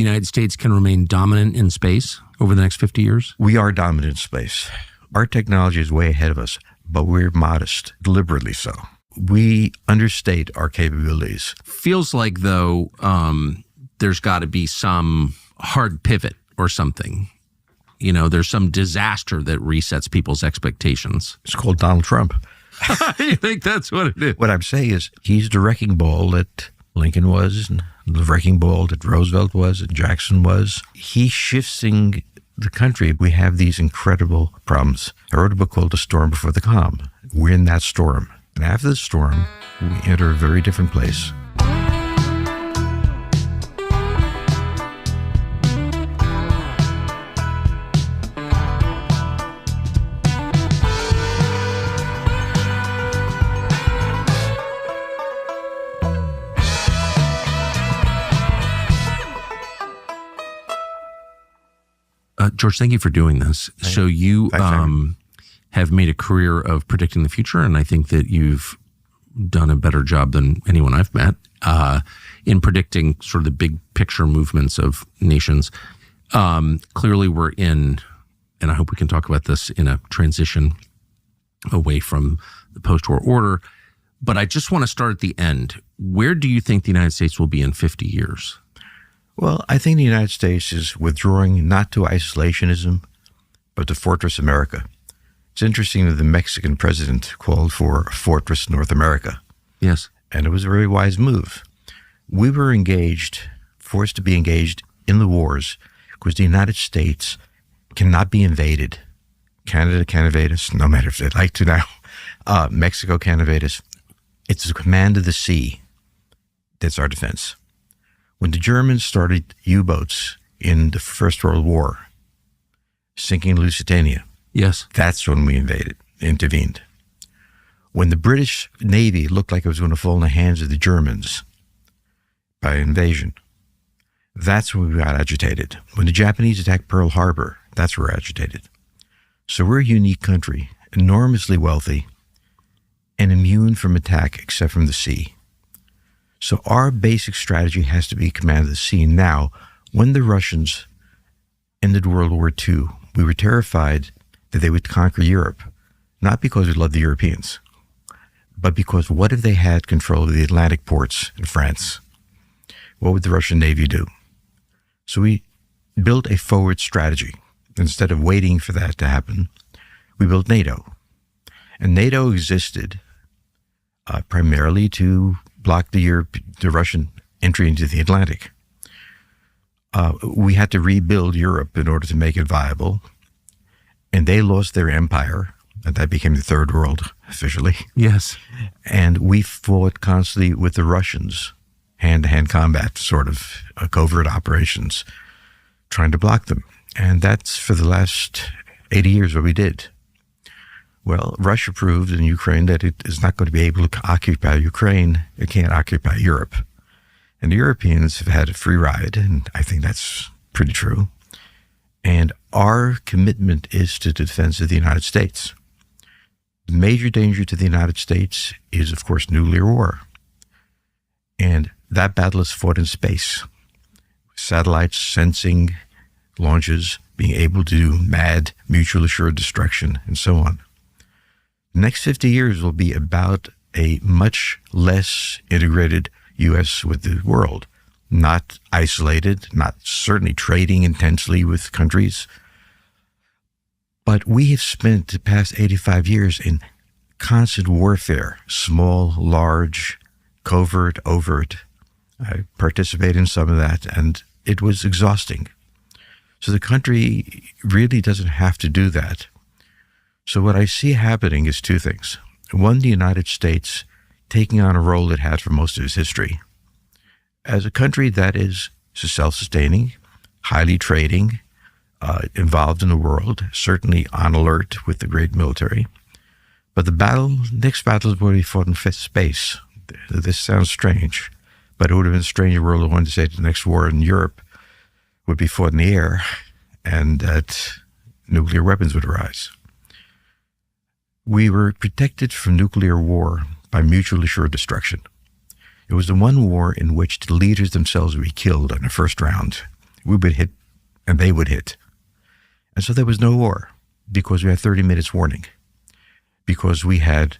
the United States can remain dominant in space over the next 50 years? We are dominant in space. Our technology is way ahead of us, but we're modest, deliberately so. We understate our capabilities. Feels like, though, there's got to be some hard pivot or something. You know, there's some disaster that resets people's expectations. It's called Donald Trump. You think that's what it is? What I'm saying is he's the wrecking ball that Lincoln was, and the wrecking ball that Roosevelt was, and Jackson was. He's shifting the country. We have these incredible problems. I wrote a book called The Storm Before the Calm. We're in that storm. And after the storm, we enter a very different place. George, thank you for doing this. So you have made a career of predicting the future, and I think that you've done a better job than anyone I've met in predicting sort of the big picture movements of nations. Clearly we're in, and I hope we can talk about this, in a transition away from the post-war order. But I just want to start at the end. Where do you think the United States will be in 50 years? Well, I think the United States is withdrawing not to isolationism, but to Fortress America. It's interesting that the Mexican president called for a Fortress North America. Yes. And it was a very wise move. We were forced to be engaged in the wars because the United States cannot be invaded. Canada can't invade us, no matter if they'd like to now. Mexico can't invade us. It's the command of the sea that's our defense. When the Germans started U-boats in the First World War, sinking Lusitania, yes, that's when we intervened. When the British Navy looked like it was going to fall in the hands of the Germans by invasion, that's when we got agitated. When the Japanese attacked Pearl Harbor, that's where we're agitated. So we're a unique country, enormously wealthy, and immune from attack except from the sea. So our basic strategy has to be command of the sea. Now, when the Russians ended World War II, we were terrified that they would conquer Europe, not because we loved the Europeans, but because what if they had control of the Atlantic ports in France? What would the Russian Navy do? So we built a forward strategy. Instead of waiting for that to happen, we built NATO. And NATO existed primarily to block the Russian entry into the Atlantic. We had to rebuild Europe in order to make it viable. And they lost their empire, and that became the Third World officially. Yes. And we fought constantly with the Russians, hand-to-hand combat, sort of covert operations, trying to block them. And that's for the last 80 years what we did. Well, Russia proved in Ukraine that it is not going to be able to occupy Ukraine. It can't occupy Europe. And the Europeans have had a free ride, and I think that's pretty true. And our commitment is to the defense of the United States. The major danger to the United States is, of course, nuclear war. And that battle is fought in space. Satellites sensing launches, being able to do mad, mutual assured destruction, and so on. The next 50 years will be about a much less integrated U.S. with the world, not isolated, not certainly trading intensely with countries. But we have spent the past 85 years in constant warfare, small, large, covert, overt. I participated in some of that, and it was exhausting. So the country really doesn't have to do that. So what I see happening is two things. One, the United States taking on a role it had for most of its history as a country that is self-sustaining, highly trading, involved in the world, certainly on alert with the great military. But the next battle is going to be fought in space. This sounds strange, but it would have been strange if World War I to say the next war in Europe would be fought in the air and that nuclear weapons would arise. We were protected from nuclear war by mutually assured destruction. It was the one war in which the leaders themselves would be killed in the first round. We would hit and they would hit. And so there was no war because we had 30 minutes warning, because we had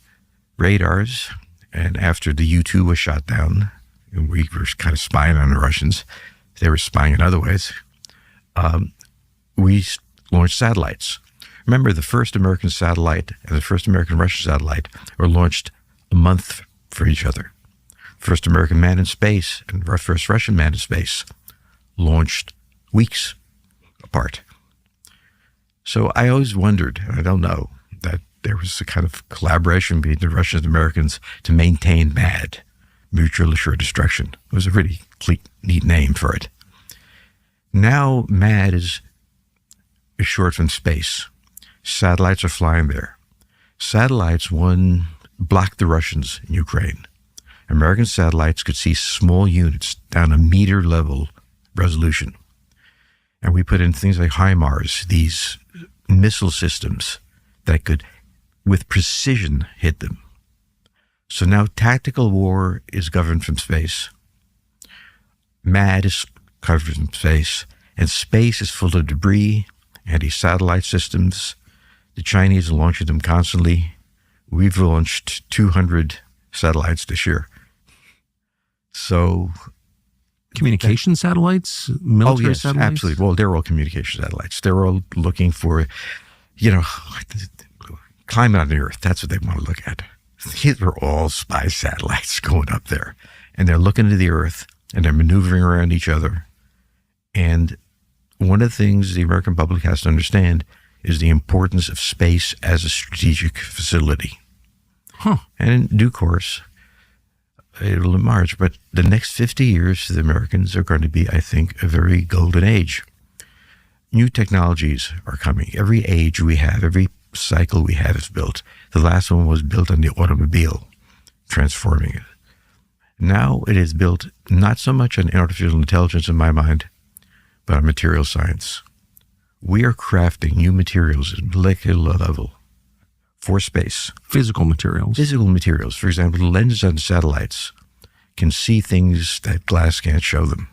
radars. And after the U-2 was shot down, and we were kind of spying on the Russians, they were spying in other ways, we launched satellites. Remember, the first American satellite and the first American-Russian satellite were launched a month for each other. First American man in space and first Russian man in space launched weeks apart. So I always wondered, and I don't know, that there was a kind of collaboration between the Russians and Americans to maintain MAD, Mutual Assured Destruction. It was a really neat name for it. Now MAD is short from space. Satellites are flying there. Satellites, one, blocked the Russians in Ukraine. American satellites could see small units down a meter level resolution. And we put in things like HIMARS, these missile systems that could, with precision, hit them. So now tactical war is governed from space. MAD is covered from space. And space is full of debris, anti-satellite systems. The Chinese are launching them constantly. We've launched 200 satellites this year. So... Communication satellites? Military satellites? Absolutely. Well, they're all communication satellites. They're all looking for, climate on the Earth. That's what they want to look at. These are all spy satellites going up there. And they're looking to the Earth, and they're maneuvering around each other. And one of the things the American public has to understand is the importance of space as a strategic facility. Huh. And in due course, it'll emerge. But the next 50 years for the Americans are going to be, I think, a very golden age. New technologies are coming. Every age we have, every cycle we have is built. The last one was built on the automobile, transforming it. Now it is built not so much on artificial intelligence in my mind, but on material science. We are crafting new materials at molecular level for space. Physical materials. Physical materials. For example, the lenses on satellites can see things that glass can't show them.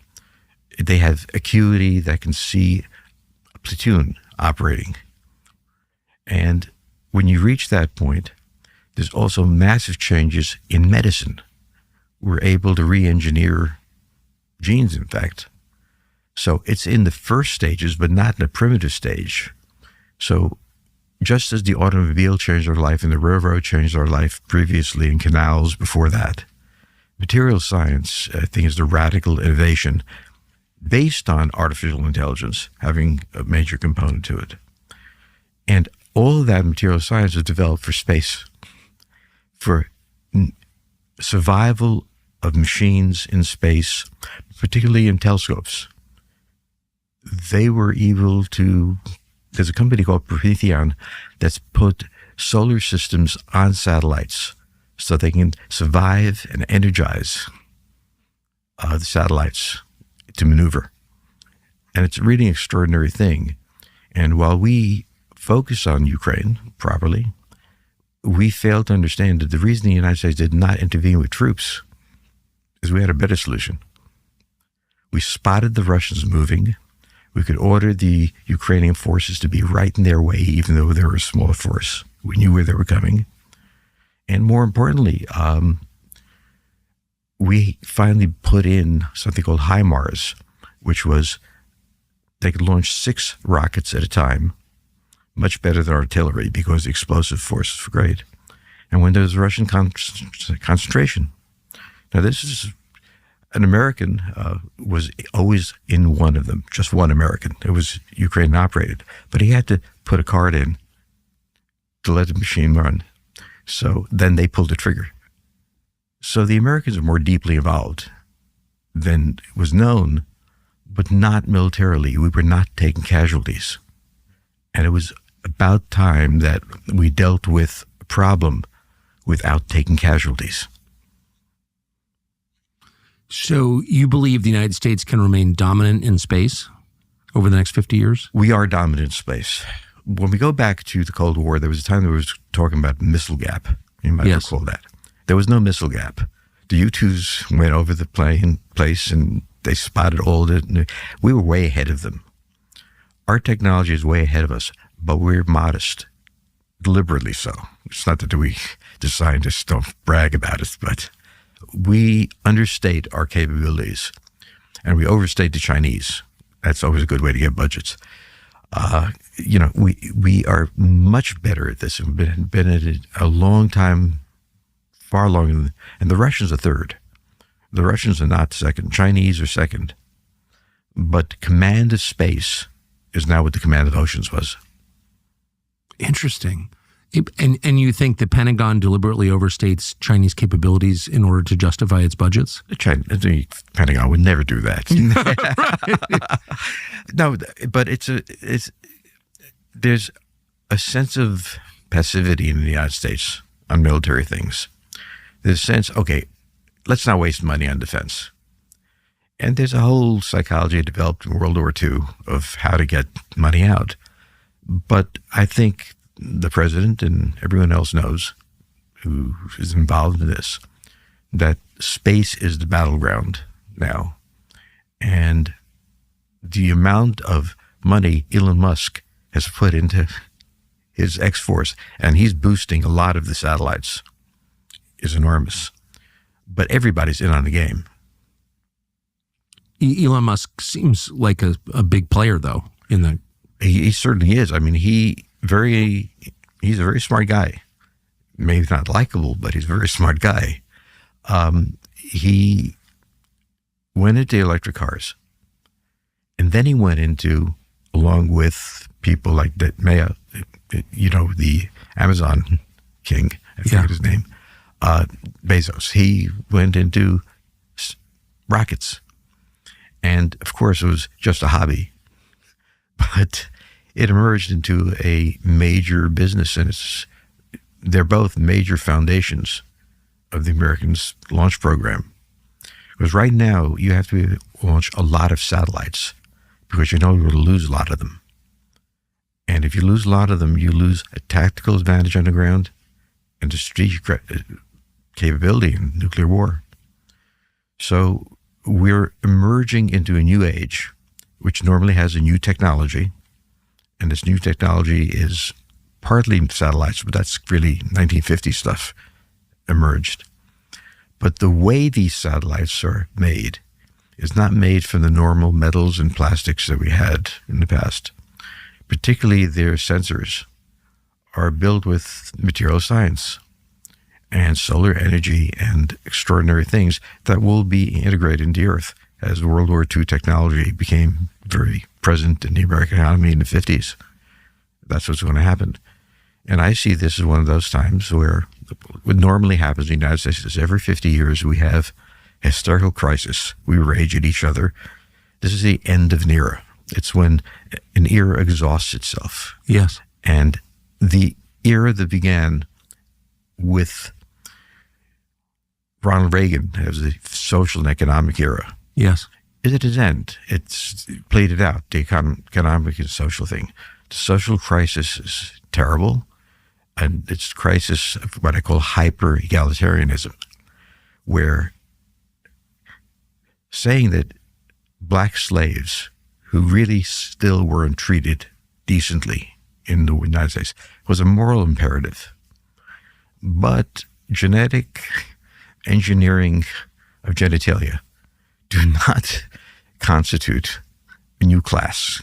They have acuity that can see a platoon operating. And when you reach that point, there's also massive changes in medicine. We're able to re-engineer genes, in fact. So it's in the first stages, but not in the primitive stage. So just as the automobile changed our life and the railroad changed our life previously, and canals before that, material science, I think, is the radical innovation based on artificial intelligence having a major component to it. And all of that material science is developed for space, for survival of machines in space, particularly in telescopes. They were able to, there's a company called Promethean that's put solar systems on satellites so they can survive and energize the satellites to maneuver. And it's a really extraordinary thing. And while we focus on Ukraine properly, we fail to understand that the reason the United States did not intervene with troops is we had a better solution. We spotted the Russians moving. We could order the Ukrainian forces to be right in their way, even though they were a smaller force. We knew where they were coming. And more importantly, we finally put in something called HIMARS, which was they could launch 6 rockets at a time, much better than artillery because the explosive force was great. And when there was Russian concentration. Now, this is an American was always in one of them, just one American. It was Ukraine operated, but he had to put a card in to let the machine run. So then they pulled the trigger. So the Americans are more deeply involved than was known, but not militarily. We were not taking casualties. And it was about time that we dealt with a problem without taking casualties. So you believe the United States can remain dominant in space over the next 50 years? We are dominant in space. When we go back to the Cold War, there was a time that was talking about missile gap. You might recall that. There was no missile gap. The U-2s went over the place and They spotted all the. We were way ahead of them. Our technology is way ahead of us, but we're modest, deliberately so. It's not that the scientists don't brag about it, but we understate our capabilities, and we overstate the Chinese. That's always a good way to get budgets. We are much better at this. We've been at it a long time, far longer, and the Russians are third. The Russians are not second. Chinese are second. But command of space is now what the command of oceans was. Interesting. And you think the Pentagon deliberately overstates Chinese capabilities in order to justify its budgets? The Pentagon would never do that. No, but there's a sense of passivity in the United States on military things. There's a sense, okay, let's not waste money on defense. And there's a whole psychology developed in World War II of how to get money out. But I think the president and everyone else knows who is involved in this, that space is the battleground now. And the amount of money Elon Musk has put into his X-Force, and he's boosting a lot of the satellites, is enormous. But everybody's in on the game. Elon Musk seems like a big player, though. He certainly is. I mean, he's a very smart guy. Maybe not likable, but he's a very smart guy. He went into electric cars, and then he went into, along with people like Maya, the Amazon king, I forget his name, Bezos. He went into rockets. And of course, it was just a hobby, but it emerged into a major business, and they're both major foundations of the American launch program. Because right now, you have to launch a lot of satellites because you're going to lose a lot of them. And if you lose a lot of them, you lose a tactical advantage on the ground and a strategic capability in nuclear war. So we're emerging into a new age, which normally has a new technology. And this new technology is partly satellites, but that's really 1950 stuff emerged. But the way these satellites are made is not made from the normal metals and plastics that we had in the past. Particularly their sensors are built with material science and solar energy and extraordinary things that will be integrated into the Earth as World War II technology became very present in the American economy in the 50s. That's what's going to happen. And I see this as one of those times where what normally happens in the United States is every 50 years we have a hysterical crisis. We rage at each other. This is the end of an era. It's when an era exhausts itself. Yes. And the era that began with Ronald Reagan as the social and economic era. Yes. Is at its end. It's played it out, the economic and social thing. The social crisis is terrible, and it's a crisis of what I call hyper-egalitarianism, where saying that black slaves who really still weren't treated decently in the United States was a moral imperative. But genetic engineering of genitalia do not constitute a new class.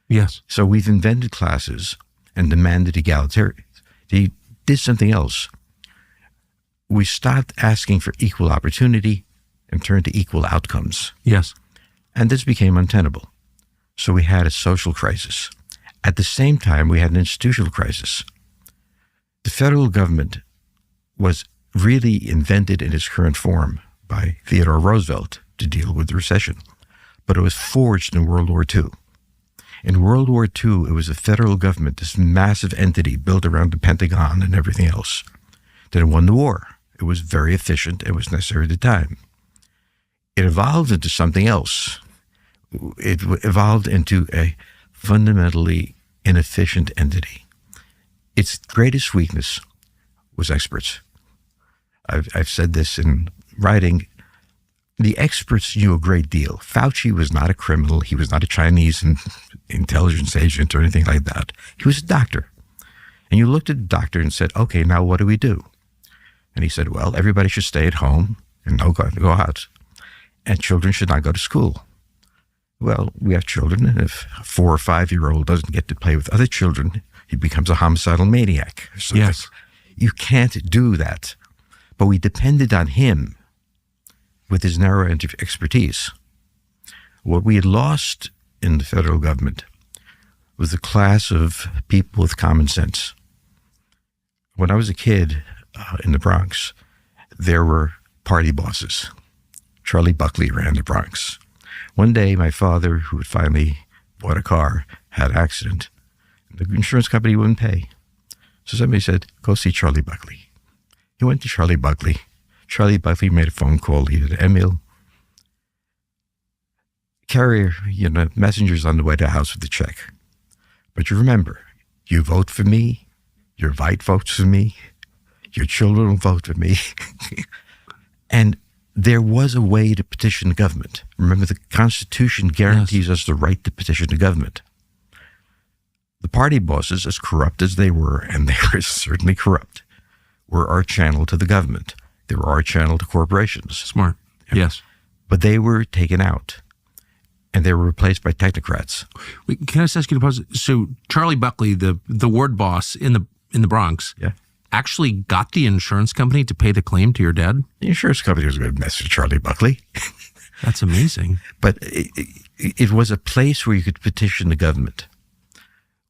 Yes. So we've invented classes and demanded egalitarian. They did something else. We stopped asking for equal opportunity and turned to equal outcomes. Yes. And this became untenable. So we had a social crisis. At the same time, we had an institutional crisis. The federal government was really invented in its current form by Theodore Roosevelt to deal with the recession. But it was forged in World War II. In World War II, it was a federal government, this massive entity built around the Pentagon and everything else, that won the war. It was very efficient. It was necessary at the time. It evolved into something else. It evolved into a fundamentally inefficient entity. Its greatest weakness was experts. I've said this in writing. The experts knew a great deal. Fauci was not a criminal. He was not a Chinese intelligence agent or anything like that. He was a doctor. And you looked at the doctor and said, okay, now what do we do? And he said, well, everybody should stay at home and no go out. And children should not go to school. Well, we have children, and if a 4 or 5 year old doesn't get to play with other children, he becomes a homicidal maniac. So yes. You can't do that. But we depended on him with his narrow expertise. What we had lost in the federal government was the class of people with common sense. When I was a kid in the Bronx, there were party bosses. Charlie Buckley ran the Bronx. One day, my father, who had finally bought a car, had an accident. The insurance company wouldn't pay. So somebody said, go see Charlie Buckley. He went to Charlie Buckley. Charlie Buckley made a phone call. He had Emil. Carrier, messenger's on the way to the house with the check. But you remember, you vote for me, your wife votes for me, your children will vote for me. And there was a way to petition the government. Remember, the Constitution guarantees us the right to petition the government. The party bosses, as corrupt as they were, and they were certainly corrupt, were our channel to the government. They were our channel to corporations. Smart. Yes. But they were taken out, and they were replaced by technocrats. Wait, can I just ask you to pause? So Charlie Buckley, the ward boss in the Bronx, actually got the insurance company to pay the claim to your dad? The insurance company was going to mess with Charlie Buckley. That's amazing. But it was a place where you could petition the government.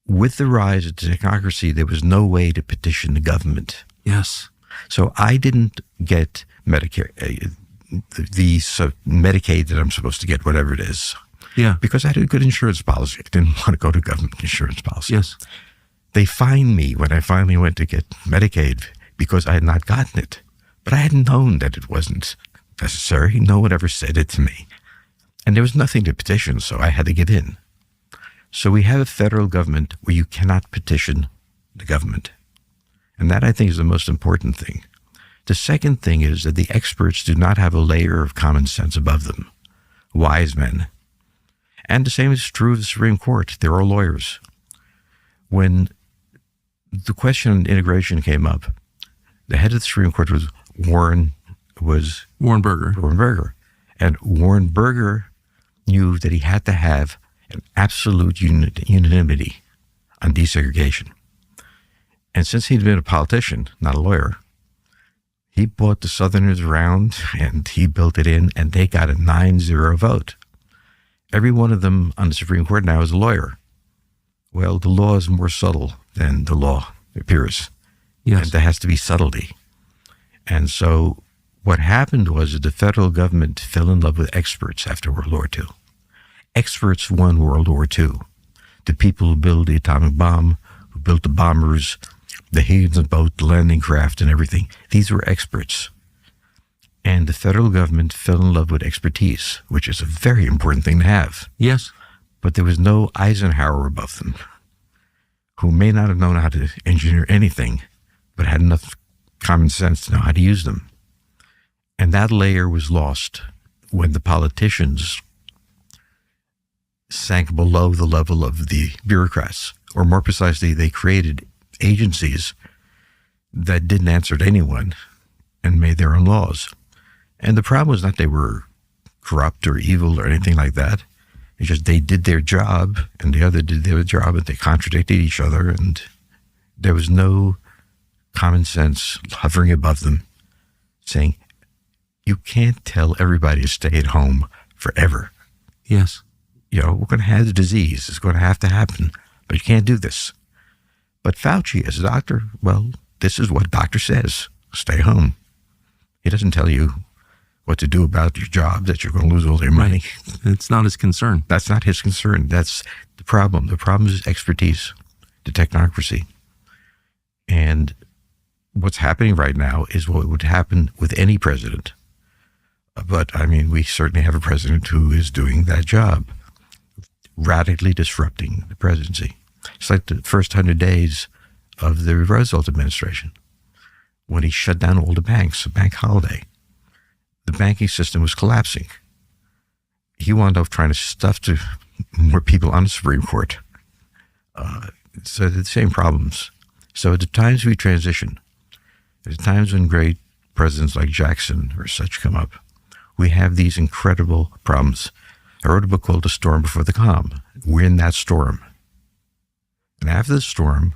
With the rise of technocracy, there was no way to petition the government. Yes. So I didn't get Medicare, the Medicaid that I'm supposed to get, whatever it is. Yeah. Because I had a good insurance policy. I didn't want to go to government insurance policy. Yes. They fined me when I finally went to get Medicaid because I had not gotten it. But I hadn't known that it wasn't necessary. No one ever said it to me. And there was nothing to petition, so I had to give in. So we have a federal government where you cannot petition the government. And that, I think, is the most important thing. The second thing is that the experts do not have a layer of common sense above them. Wise men. And the same is true of the Supreme Court. They're all lawyers. When the question on integration came up, the head of the Supreme Court was Warren Burger. And Warren Burger knew that he had to have an absolute unanimity on desegregation. And since he'd been a politician, not a lawyer, he brought the Southerners around and he built it in, and they got a 9-0 vote. Every one of them on the Supreme Court now is a lawyer. Well, the law is more subtle than the law appears. Yes. And there has to be subtlety. And so what happened was that the federal government fell in love with experts after World War II. Experts won World War II. The people who built the atomic bomb, who built the bombers, the Hinges boat, the landing craft, and everything. These were experts. And the federal government fell in love with expertise, which is a very important thing to have. Yes. But there was no Eisenhower above them, who may not have known how to engineer anything, but had enough common sense to know how to use them. And that layer was lost when the politicians sank below the level of the bureaucrats, or more precisely, they created agencies that didn't answer to anyone and made their own laws. And the problem was not they were corrupt or evil or anything like that. It's just they did their job and the other did their job, and they contradicted each other, and there was no common sense hovering above them saying, you can't tell everybody to stay at home forever. Yes. We're going to have the disease. It's going to happen, but you can't do this. But Fauci, as a doctor, well, this is what doctor says. Stay home. He doesn't tell you what to do about your job, that you're going to lose all your money. Right. It's not his concern. That's not his concern. That's the problem. The problem is expertise, the technocracy. And what's happening right now is what would happen with any president. But, we certainly have a president who is doing that job, radically disrupting the presidency. It's like the first 100 days of the Roosevelt administration, when he shut down all the banks, a bank holiday. the banking system was collapsing. He wound up trying to stuff to more people on the Supreme Court. So the same problems. So at the times we transition, at the times when great presidents like Jackson or such come up, we have these incredible problems. I wrote a book called The Storm Before the Calm. We're in that storm. And after the storm,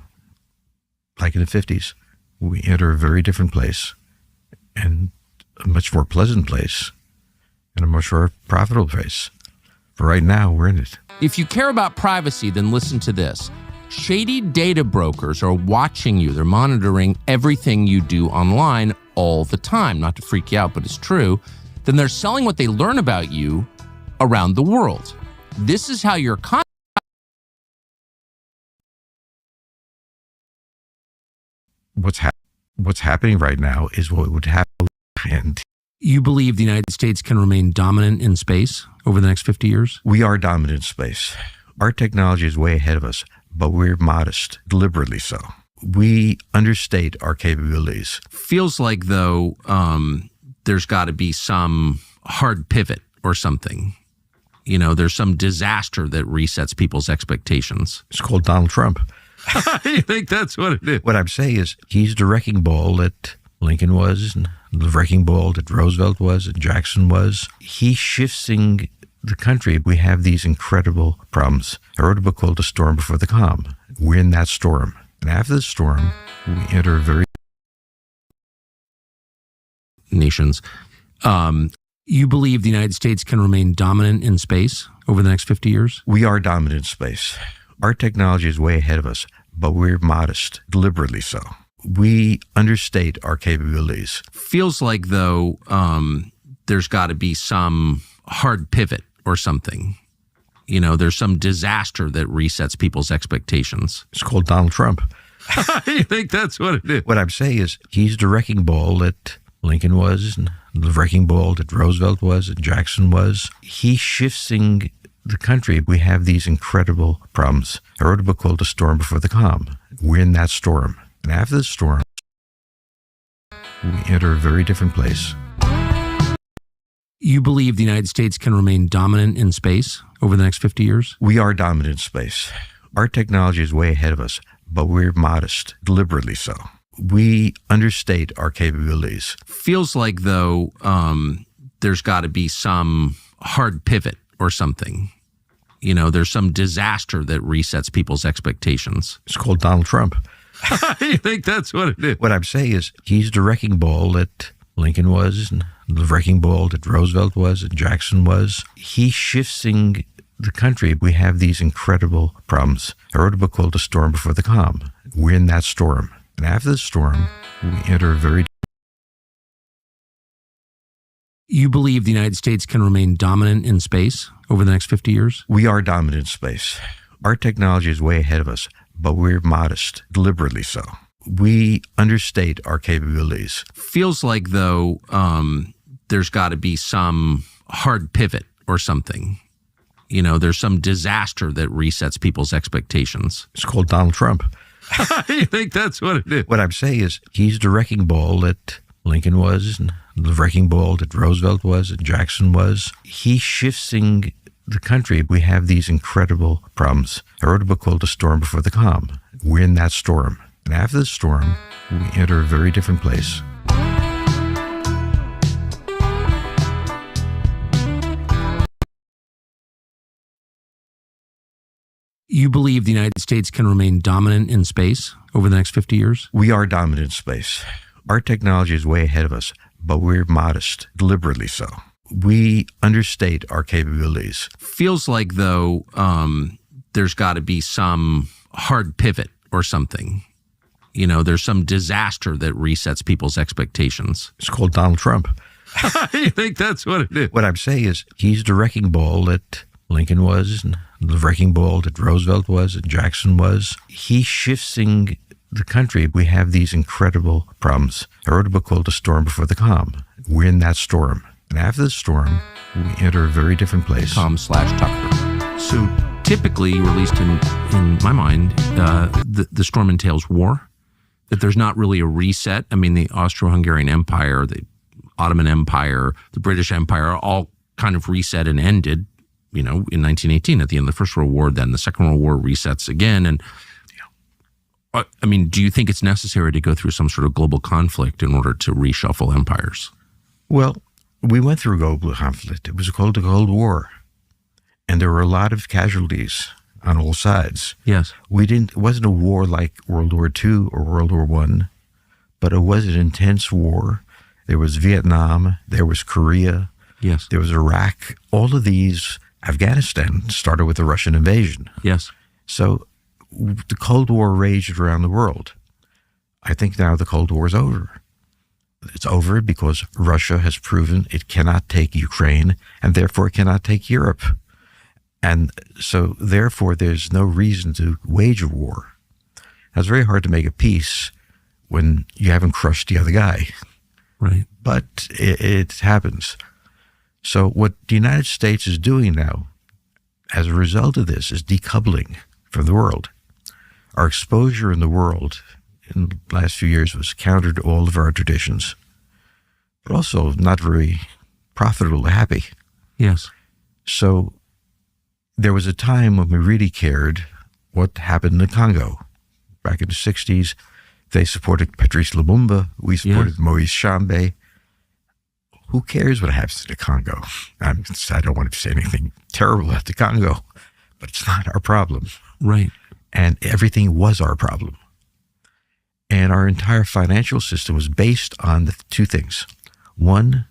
like in the 50s, we enter a very different place, and a much more pleasant place, and a much more profitable place. But right now, we're in it. If you care about privacy, then listen to this. Shady data brokers are watching you. They're monitoring everything you do online all the time. Not to freak you out, but it's true. Then they're selling what they learn about you around the world. This is how your What's happening right now is what would happen. And you believe the United States can remain dominant in space over the next 50 years? We are dominant in space. Our technology is way ahead of us, but we're modest, deliberately so. We understate our capabilities. Feels like, though, there's got to be some hard pivot or something. You know, there's some disaster that resets people's expectations. It's called Donald Trump. You think that's what it is? What I'm saying is he's the wrecking ball that Lincoln was, and the wrecking ball that Roosevelt was, and Jackson was. He's shifting the country. We have these incredible problems. I wrote a book called The Storm Before the Calm. We're in that storm. And after the storm, we enter a very... Nations. You believe the United States can remain dominant in space over the next 50 years? We are dominant in space. Our technology is way ahead of us, but we're modest, deliberately so. We understate our capabilities. Feels like, though, there's got to be some hard pivot or something. You know, there's some disaster that resets people's expectations. It's called Donald Trump. You think that's what it is? What I'm saying is he's the wrecking ball that Lincoln was, and the wrecking ball that Roosevelt was, and Jackson was. He's shifting the country. We have these incredible problems. I wrote a book called The Storm Before the Calm. We're in that storm. And after the storm, we enter a very different place. You believe the United States can remain dominant in space over the next 50 years? We are dominant in space. Our technology is way ahead of us, but we're modest, deliberately so. We understate our capabilities. Feels like, though, there's got to be some hard pivot or something. You know, there's some disaster that resets people's expectations. It's called Donald Trump. You think that's what it is? What I'm saying is he's the wrecking ball that Lincoln was, and the wrecking ball that Roosevelt was, and Jackson was. He's shifting the country. We have these incredible problems. I wrote a book called The Storm Before the Calm. We're in that storm. And after the storm, we enter a very... You believe the United States can remain dominant in space over the next 50 years? We are dominant in space. Our technology is way ahead of us, but we're modest, deliberately so. We understate our capabilities. Feels like, though, there's got to be some hard pivot or something. You know, there's some disaster that resets people's expectations. It's called Donald Trump. You think that's what it is? What I'm saying is he's the wrecking ball that Lincoln was, and the wrecking ball that Roosevelt was, and Jackson was. He's shifting the country. We have these incredible problems. I wrote a book called The Storm Before the Calm. We're in that storm. And after the storm, we enter a very different place. You believe the United States can remain dominant in space over the next 50 years? We are dominant in space. Our technology is way ahead of us, but we're modest, deliberately so. We understate our capabilities. Feels like, though, there's got to be some hard pivot or something. You know, there's some disaster that resets people's expectations. It's called Donald Trump. You think that's what it is? What I'm saying is he's the wrecking ball that Lincoln was, and the wrecking ball that Roosevelt was, and Jackson was. He's shifting the country. We have these incredible problems. I wrote a book called The Storm Before the Calm. We're in that storm. And after the storm, we enter a very different place. Calm/Tucker. So typically, or at least in my mind, the storm entails war, that there's not really a reset. I mean, the Austro-Hungarian Empire, they Ottoman Empire, the British Empire, all kind of reset and ended, in 1918 at the end of the First World War. Then the Second World War resets again. And do you think it's necessary to go through some sort of global conflict in order to reshuffle empires? Well, we went through a global conflict. It was called the Cold War. And there were a lot of casualties on all sides. Yes. It wasn't a war like World War II or World War I, but it was an intense war. There was Vietnam, there was Korea, yes, there was Iraq. All of these, Afghanistan started with the Russian invasion. Yes. So the Cold War raged around the world. I think now the Cold War is over. It's over because Russia has proven it cannot take Ukraine and therefore cannot take Europe. And so therefore there's no reason to wage a war. Now, it's very hard to make a peace when you haven't crushed the other guy. Right. But it happens. So what the United States is doing now as a result of this is decoupling from the world. Our exposure in the world in the last few years was counter to all of our traditions, but also not very profitable or happy. Yes. So there was a time when we really cared what happened in the Congo. Back in the 60s, they supported Patrice Lumumba. We supported Maurice Chambe. Who cares what happens to the Congo? I don't want to say anything terrible about the Congo, but it's not our problem. Right. And everything was our problem. And our entire financial system was based on the two things. One,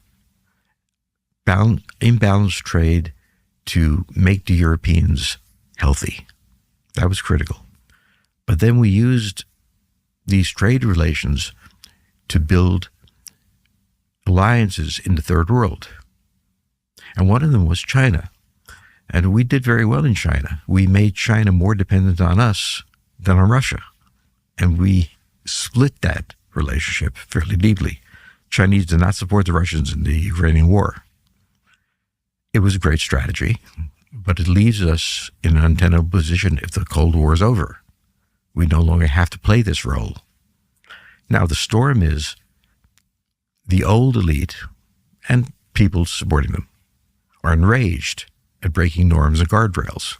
imbalanced trade to make the Europeans healthy. That was critical. But then we used these trade relations to build alliances in the third world. And one of them was China. And we did very well in China. We made China more dependent on us than on Russia. And we split that relationship fairly deeply. Chinese did not support the Russians in the Ukrainian war. It was a great strategy, but it leaves us in an untenable position if the Cold War is over. We no longer have to play this role. Now, the storm is the old elite and people supporting them are enraged at breaking norms and guardrails.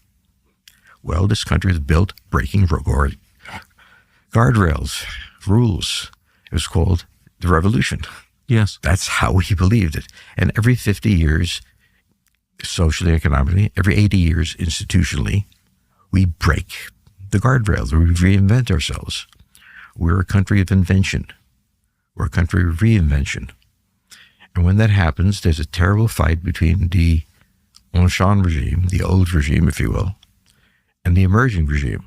Well, this country is built breaking guardrails, rules. It was called the revolution. Yes. That's how we believed it. And every 50 years, socially, economically, every 80 years, institutionally, we break the guardrails. We reinvent ourselves. We're a country of invention. We're a country of reinvention. And when that happens, there's a terrible fight between the ancien regime, the old regime, if you will, and the emerging regime.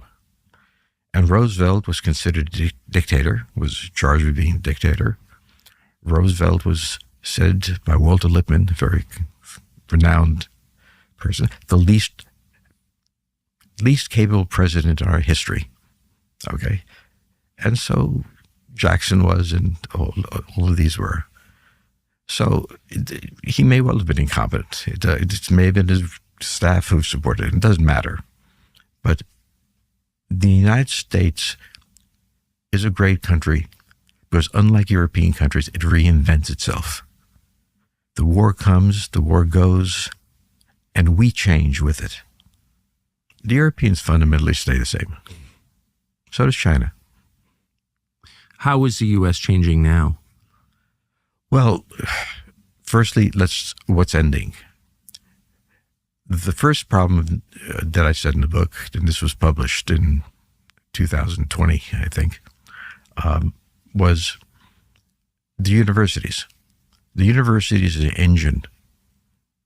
And Roosevelt was considered a dictator, was charged with being a dictator. Roosevelt was said by Walter Lippmann, a very renowned person, the least capable president in our history. Okay? And so Jackson was, and all of these were. So he may well have been incompetent. It may have been his staff who supported it. It doesn't matter. But the United States is a great country because unlike European countries, it reinvents itself. The war comes, the war goes, and we change with it. The Europeans fundamentally stay the same. So does China. How is the U.S. changing now? Well, firstly, what's ending? The first problem that I said in the book, and this was published in 2020, I think, was the universities. The universities is the engine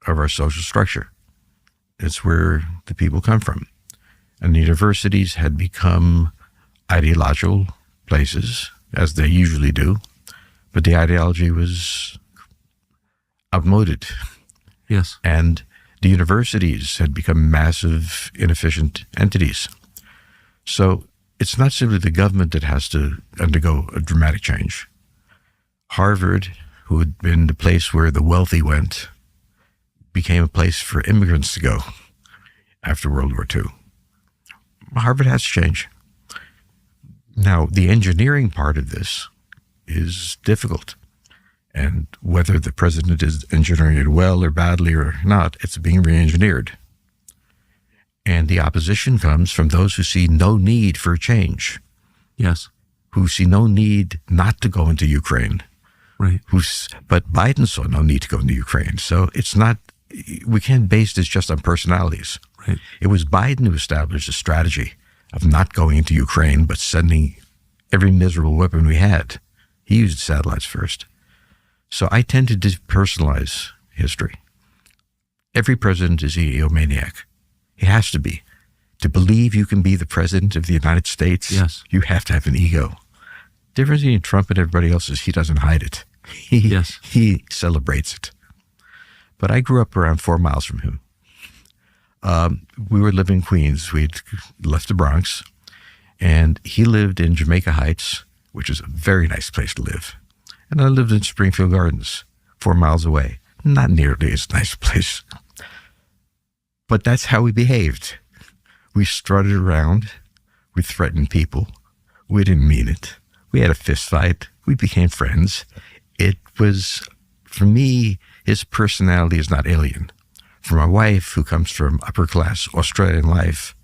of our social structure. It's where the people come from. And the universities had become ideological places, as they usually do, but the ideology was outmoded. Yes. And the universities had become massive, inefficient entities. So it's not simply the government that has to undergo a dramatic change. Harvard, who had been the place where the wealthy went, became a place for immigrants to go after World War II. Harvard has to change. Now, the engineering part of this is difficult. And whether the president is engineering it well or badly or not, it's being re-engineered. And the opposition comes from those who see no need for change. Yes. Who see no need not to go into Ukraine. Right. But Biden saw no need to go into Ukraine. So it's not, we can't base this just on personalities. Right. It was Biden who established a strategy of not going into Ukraine, but sending every miserable weapon we had. He used satellites first. So I tend to depersonalize history. Every president is an egomaniac. He has to be. To believe you can be the president of the United States, yes, you have to have an ego. The difference between Trump and everybody else is he doesn't hide it. He celebrates it. But I grew up around 4 miles from him. We were living in Queens. We'd left the Bronx. And he lived in Jamaica Heights, which is a very nice place to live. And I lived in Springfield Gardens, 4 miles away. Not nearly as nice a place. But that's how we behaved. We strutted around. We threatened people. We didn't mean it. We had a fist fight. We became friends. It was, for me, his personality is not alien. For my wife, who comes from upper class Australian life,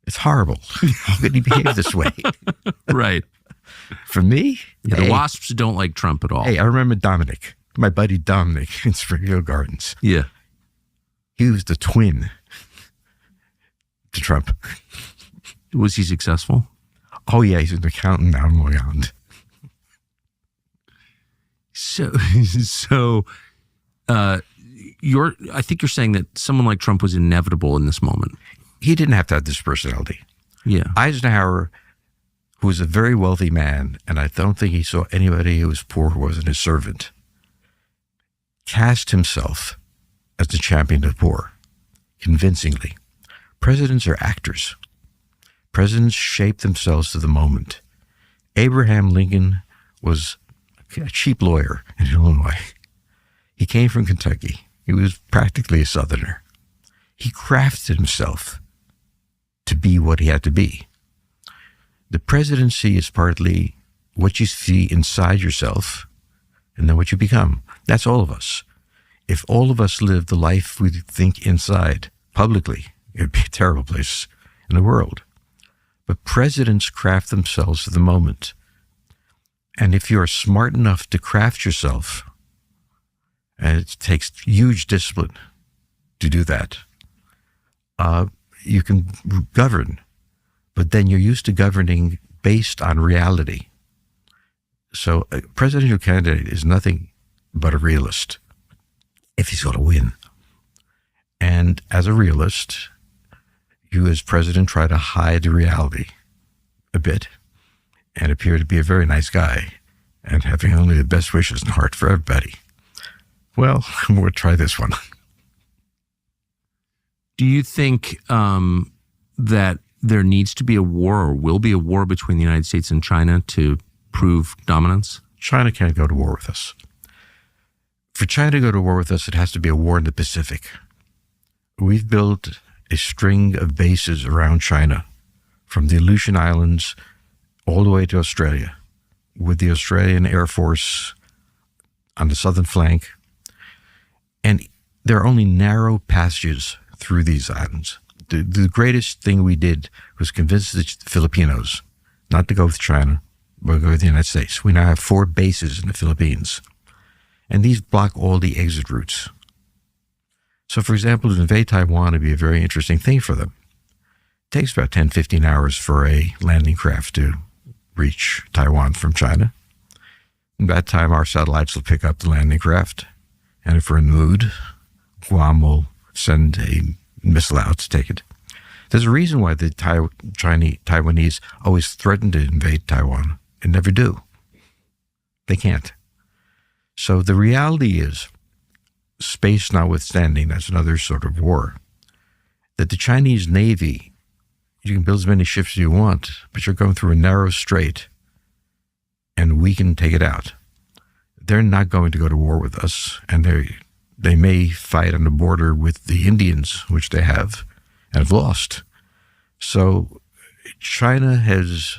it's horrible. How could he behave this way? Right. For me, yeah, the WASPs don't like Trump at all. Hey, I remember Dominic, my buddy Dominic in Springfield Gardens. Yeah. He was the twin to Trump. Was he successful? Oh, yeah, he's an accountant now in Long Island. I think you're saying that someone like Trump was inevitable in this moment. He didn't have to have this personality. Yeah. Eisenhower, who was a very wealthy man, and I don't think he saw anybody who was poor who wasn't his servant, cast himself as the champion of the poor, convincingly. Presidents are actors. Presidents shape themselves to the moment. Abraham Lincoln was a cheap lawyer in Illinois. He came from Kentucky. He was practically a Southerner. He crafted himself to be what he had to be. The presidency is partly what you see inside yourself and then what you become. That's all of us. If all of us lived the life we think inside publicly, it would be a terrible place in the world. But presidents craft themselves to the moment. And if you're smart enough to craft yourself, and it takes huge discipline to do that, you can govern. But then you're used to governing based on reality. So a presidential candidate is nothing but a realist if he's going to win. And as a realist, you as president try to hide the reality a bit and appear to be a very nice guy and having only the best wishes in heart for everybody. Well, we'll try this one. Do you think that there needs to be a war or will be a war between the United States and China to prove dominance? China can't go to war with us. For China to go to war with us, it has to be a war in the Pacific. We've built a string of bases around China, from the Aleutian Islands all the way to Australia, with the Australian Air Force on the southern flank. And there are only narrow passages through these islands. The greatest thing we did was convince the Filipinos not to go with China, but go with the United States. We now have 4 bases in the Philippines. And these block all the exit routes. So, for example, to invade Taiwan would be a very interesting thing for them. It takes about 10, 15 hours for a landing craft to reach Taiwan from China. At that time, our satellites will pick up the landing craft. And if we're in the mood, Guam will send a missile out to take it. There's a reason why the Taiwanese always threaten to invade Taiwan and never do. They can't. So the reality is, space notwithstanding, that's another sort of war, that the Chinese Navy, you can build as many ships as you want, but you're going through a narrow strait, and we can take it out. They're not going to go to war with us, and they may fight on the border with the Indians, which they have, and have lost. So China has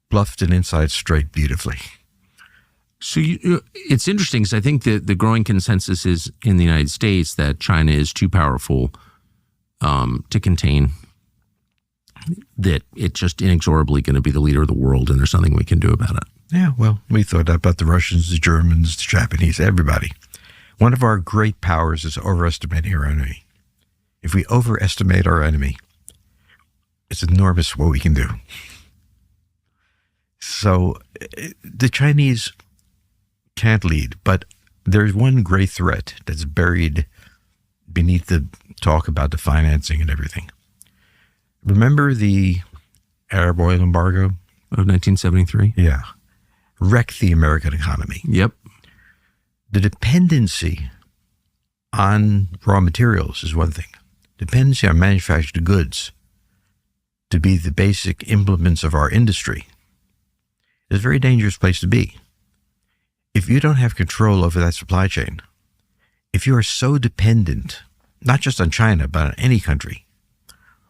bluffed an inside strait beautifully. So it's interesting because I think that the growing consensus is in the United States that China is too powerful to contain, that it's just inexorably going to be the leader of the world and there's nothing we can do about it. Yeah, well, we thought that about the Russians, the Germans, the Japanese, everybody. One of our great powers is overestimating our enemy. If we overestimate our enemy, it's enormous what we can do. So the Chinese can't lead, but there's one great threat that's buried beneath the talk about the financing and everything. Remember the Arab oil embargo of 1973? Yeah. Wrecked the American economy. Yep. The dependency on raw materials is one thing. Dependency on manufactured goods to be the basic implements of our industry is a very dangerous place to be. If you don't have control over that supply chain, if you are so dependent, not just on China, but on any country,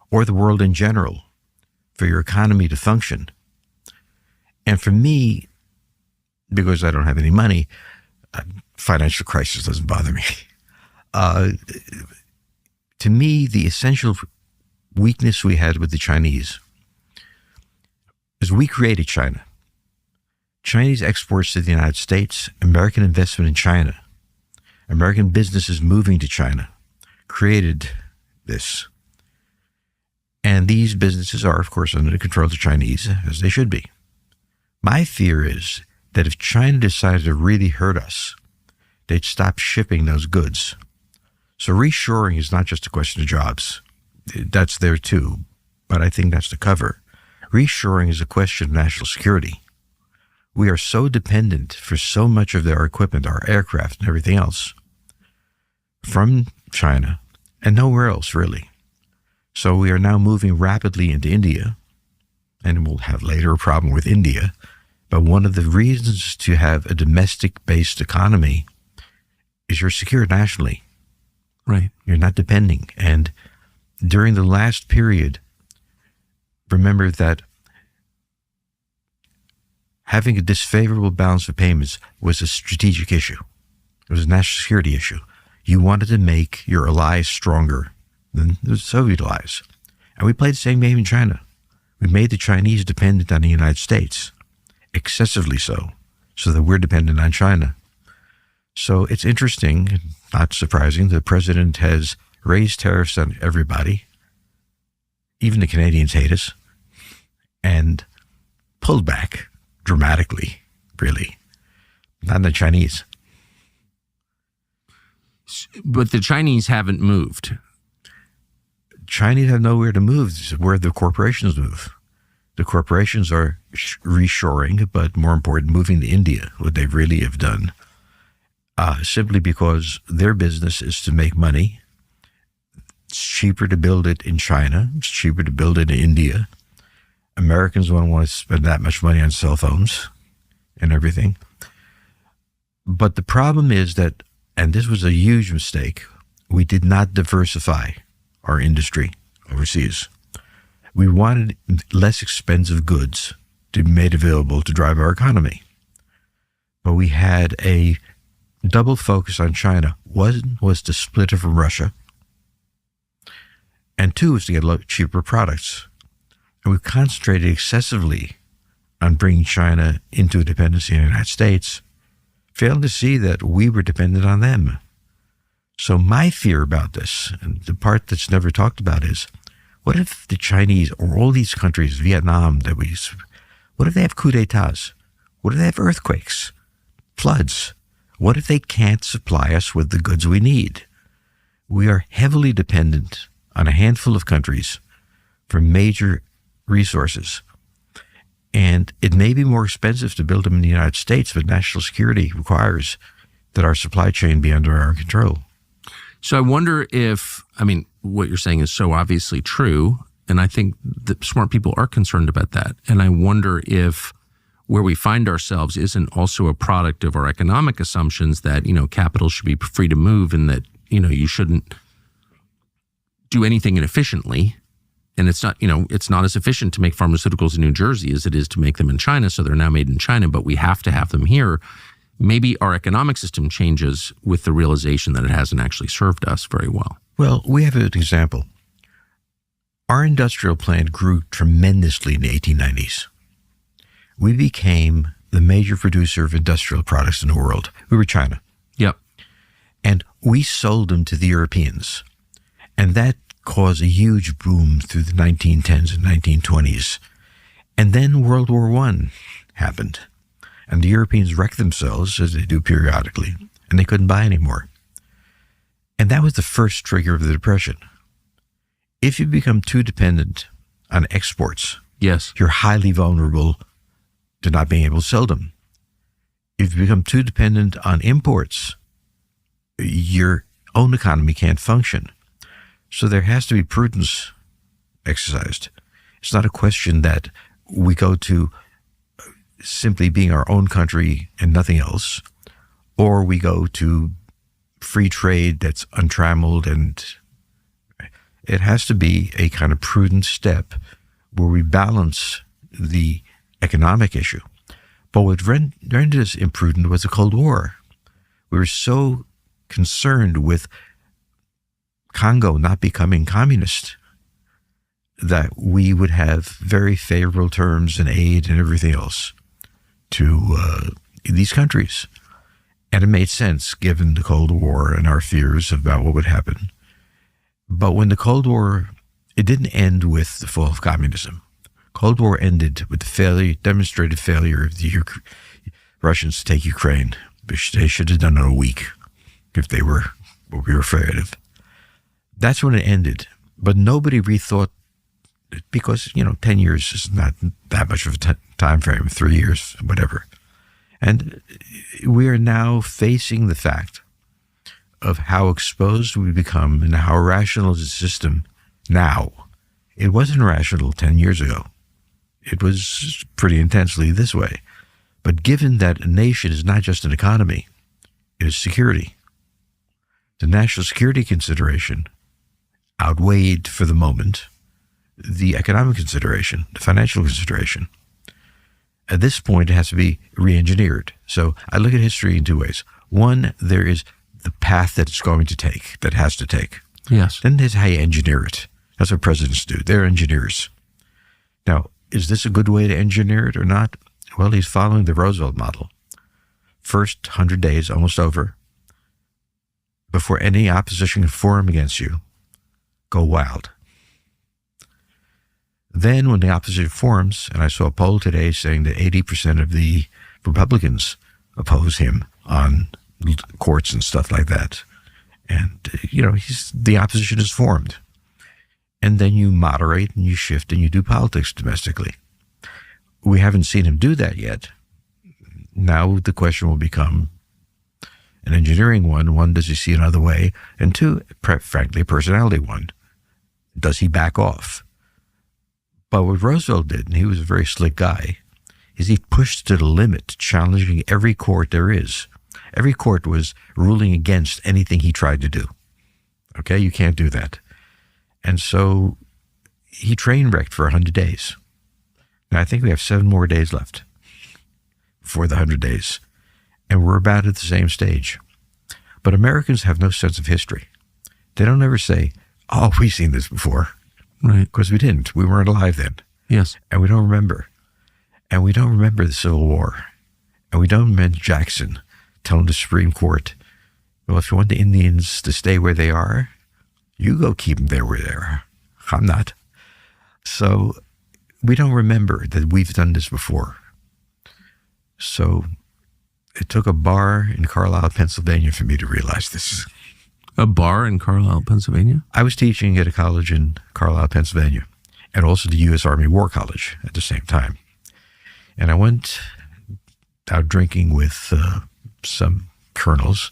or the world in general, for your economy to function. And for me, because I don't have any money, financial crisis doesn't bother me. To me, the essential weakness we had with the Chinese is we created China. Chinese exports to the United States, American investment in China, American businesses moving to China created this. And these businesses are, of course, under the control of the Chinese, as they should be. My fear is that if China decided to really hurt us, they'd stop shipping those goods. So reshoring is not just a question of jobs. That's there too, but I think that's the cover. Reshoring is a question of national security. We are so dependent for so much of their equipment, our aircraft and everything else, from China and nowhere else really. So we are now moving rapidly into India, and we'll have later a problem with India. But one of the reasons to have a domestic-based economy is you're secure nationally. Right. You're not depending. And during the last period, remember that having a disfavorable balance of payments was a strategic issue. It was a national security issue. You wanted to make your allies stronger than the Soviet allies. And we played the same game in China. We made the Chinese dependent on the United States, excessively so that we're dependent on China. So it's interesting, not surprising, the president has raised tariffs on everybody. Even the Canadians hate us, and pulled back dramatically, really. Not the Chinese. But the Chinese haven't moved. Chinese have nowhere to move. This is where the corporations move. The corporations are reshoring, but more important, moving to India, what they really have done, simply because their business is to make money. It's cheaper to build it in China. It's cheaper to build it in India. Americans don't want to spend that much money on cell phones and everything. But the problem is that, and this was a huge mistake, we did not diversify our industry overseas. We wanted less expensive goods to be made available to drive our economy. But we had a double focus on China. One was to split it from Russia, and two was to get cheaper products. And we concentrated excessively on bringing China into a dependency on the United States, failing to see that we were dependent on them. So my fear about this, and the part that's never talked about, is what if the Chinese, or all these countries, Vietnam, what if they have coups d'etats? What if they have earthquakes, floods? What if they can't supply us with the goods we need? We are heavily dependent on a handful of countries for major resources. And it may be more expensive to build them in the United States, but national security requires that our supply chain be under our control. So I wonder if, what you're saying is so obviously true, and I think that smart people are concerned about that. And I wonder if where we find ourselves isn't also a product of our economic assumptions that, capital should be free to move and that, you shouldn't do anything inefficiently. And it's not as efficient to make pharmaceuticals in New Jersey as it is to make them in China. So they're now made in China, but we have to have them here. maybe our economic system changes with the realization that it hasn't actually served us very well. Well, we have an example. Our industrial plant grew tremendously in the 1890s. We became the major producer of industrial products in the world. We were China. Yep. And we sold them to the Europeans. And that caused a huge boom through the 1910s and 1920s. And then World War I happened. And the Europeans wrecked themselves, as they do periodically, and they couldn't buy anymore. And that was the first trigger of the Depression. If you become too dependent on exports, yes, you're highly vulnerable to not being able to sell them. If you become too dependent on imports, your own economy can't function. So there has to be prudence exercised. It's not a question that we go to simply being our own country and nothing else, or we go to free trade that's untrammeled, and it has to be a kind of prudent step where we balance the economic issue. But what rendered us imprudent was the Cold War. We were so concerned with Congo not becoming communist that we would have very favorable terms and aid and everything else to these countries. And it made sense given the Cold War and our fears about what would happen. But when the Cold War, it didn't end with the fall of communism. Cold War ended with the demonstrated failure of the Russians to take Ukraine, which they should have done in a week if they were what we were afraid of. That's when it ended. But nobody rethought it because, 10 years is not that much of a time frame, 3 years, whatever. And we are now facing the fact of how exposed we become and how irrational is the system now. It wasn't rational 10 years ago. It was pretty intensely this way. But given that a nation is not just an economy, it is security, the national security consideration outweighed for the moment the economic consideration, the financial consideration. At this point, it has to be re-engineered. So I look at history in two ways. One, there is the path that it's going to take, that has to take. Yes. Then there's how you engineer it. That's what presidents do. They're engineers. Now, is this a good way to engineer it or not? Well, he's following the Roosevelt model. First 100 days, almost over. Before any opposition can form against you, go wild. Then when the opposition forms, and I saw a poll today saying that 80% of the Republicans oppose him on courts and stuff like that. And, the opposition is formed. And then you moderate and you shift and you do politics domestically. We haven't seen him do that yet. Now the question will become an engineering one. One, does he see another way? And two, frankly, a personality one. Does he back off? But what Roosevelt did, and he was a very slick guy, is he pushed to the limit, challenging every court there is. Every court was ruling against anything he tried to do. Okay, you can't do that. And so he train wrecked for 100 days. Now, I think we have 7 more days left before the 100 days. And we're about at the same stage. But Americans have no sense of history. They don't ever say, oh, we've seen this before. Right. Because we didn't. We weren't alive then. Yes. And we don't remember. And we don't remember the Civil War. And we don't remember Jackson telling the Supreme Court, well, if you want the Indians to stay where they are, you go keep them there where they are. I'm not. So we don't remember that we've done this before. So it took a bar in Carlisle, Pennsylvania for me to realize this. A bar in Carlisle, Pennsylvania? I was teaching at a college in Carlisle, Pennsylvania, and also the U.S. Army War College at the same time. And I went out drinking with some colonels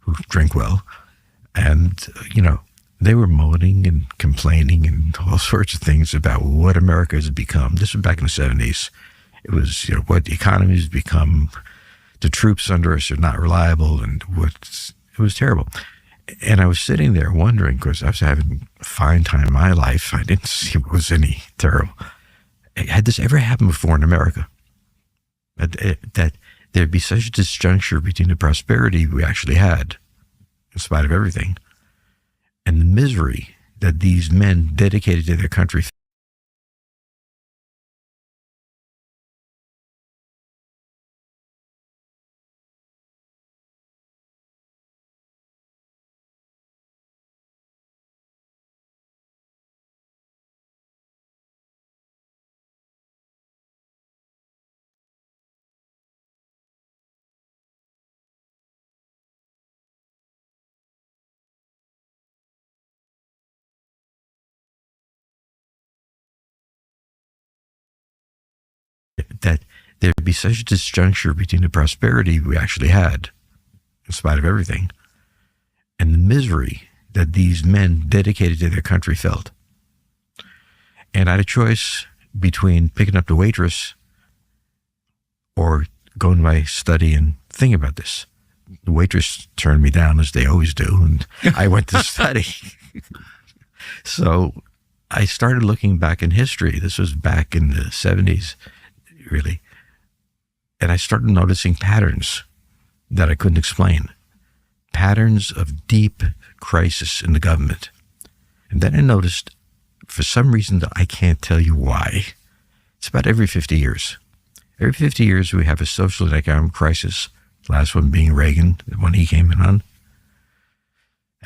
who drink well. And, they were moaning and complaining and all sorts of things about what America has become. This was back in the 70s. It was, what the economy has become. The troops under us are not reliable, and it was terrible. And I was sitting there wondering, because I was having a fine time in my life. I didn't see it was any terrible. Had this ever happened before in America? That there'd be such a disjuncture between the prosperity we actually had, in spite of everything, and the misery that these men dedicated to their country. That there'd be such a disjuncture between the prosperity we actually had, in spite of everything, and the misery that these men dedicated to their country felt. And I had a choice between picking up the waitress or going to my study and thinking about this. The waitress turned me down, as they always do, and I went to study. So I started looking back in history. This was back in the 70s, really. And I started noticing patterns that I couldn't explain. Patterns of deep crisis in the government. And then I noticed, for some reason that I can't tell you why, it's about every 50 years. Every 50 years we have a social and economic crisis. The last one being Reagan, when he came in on,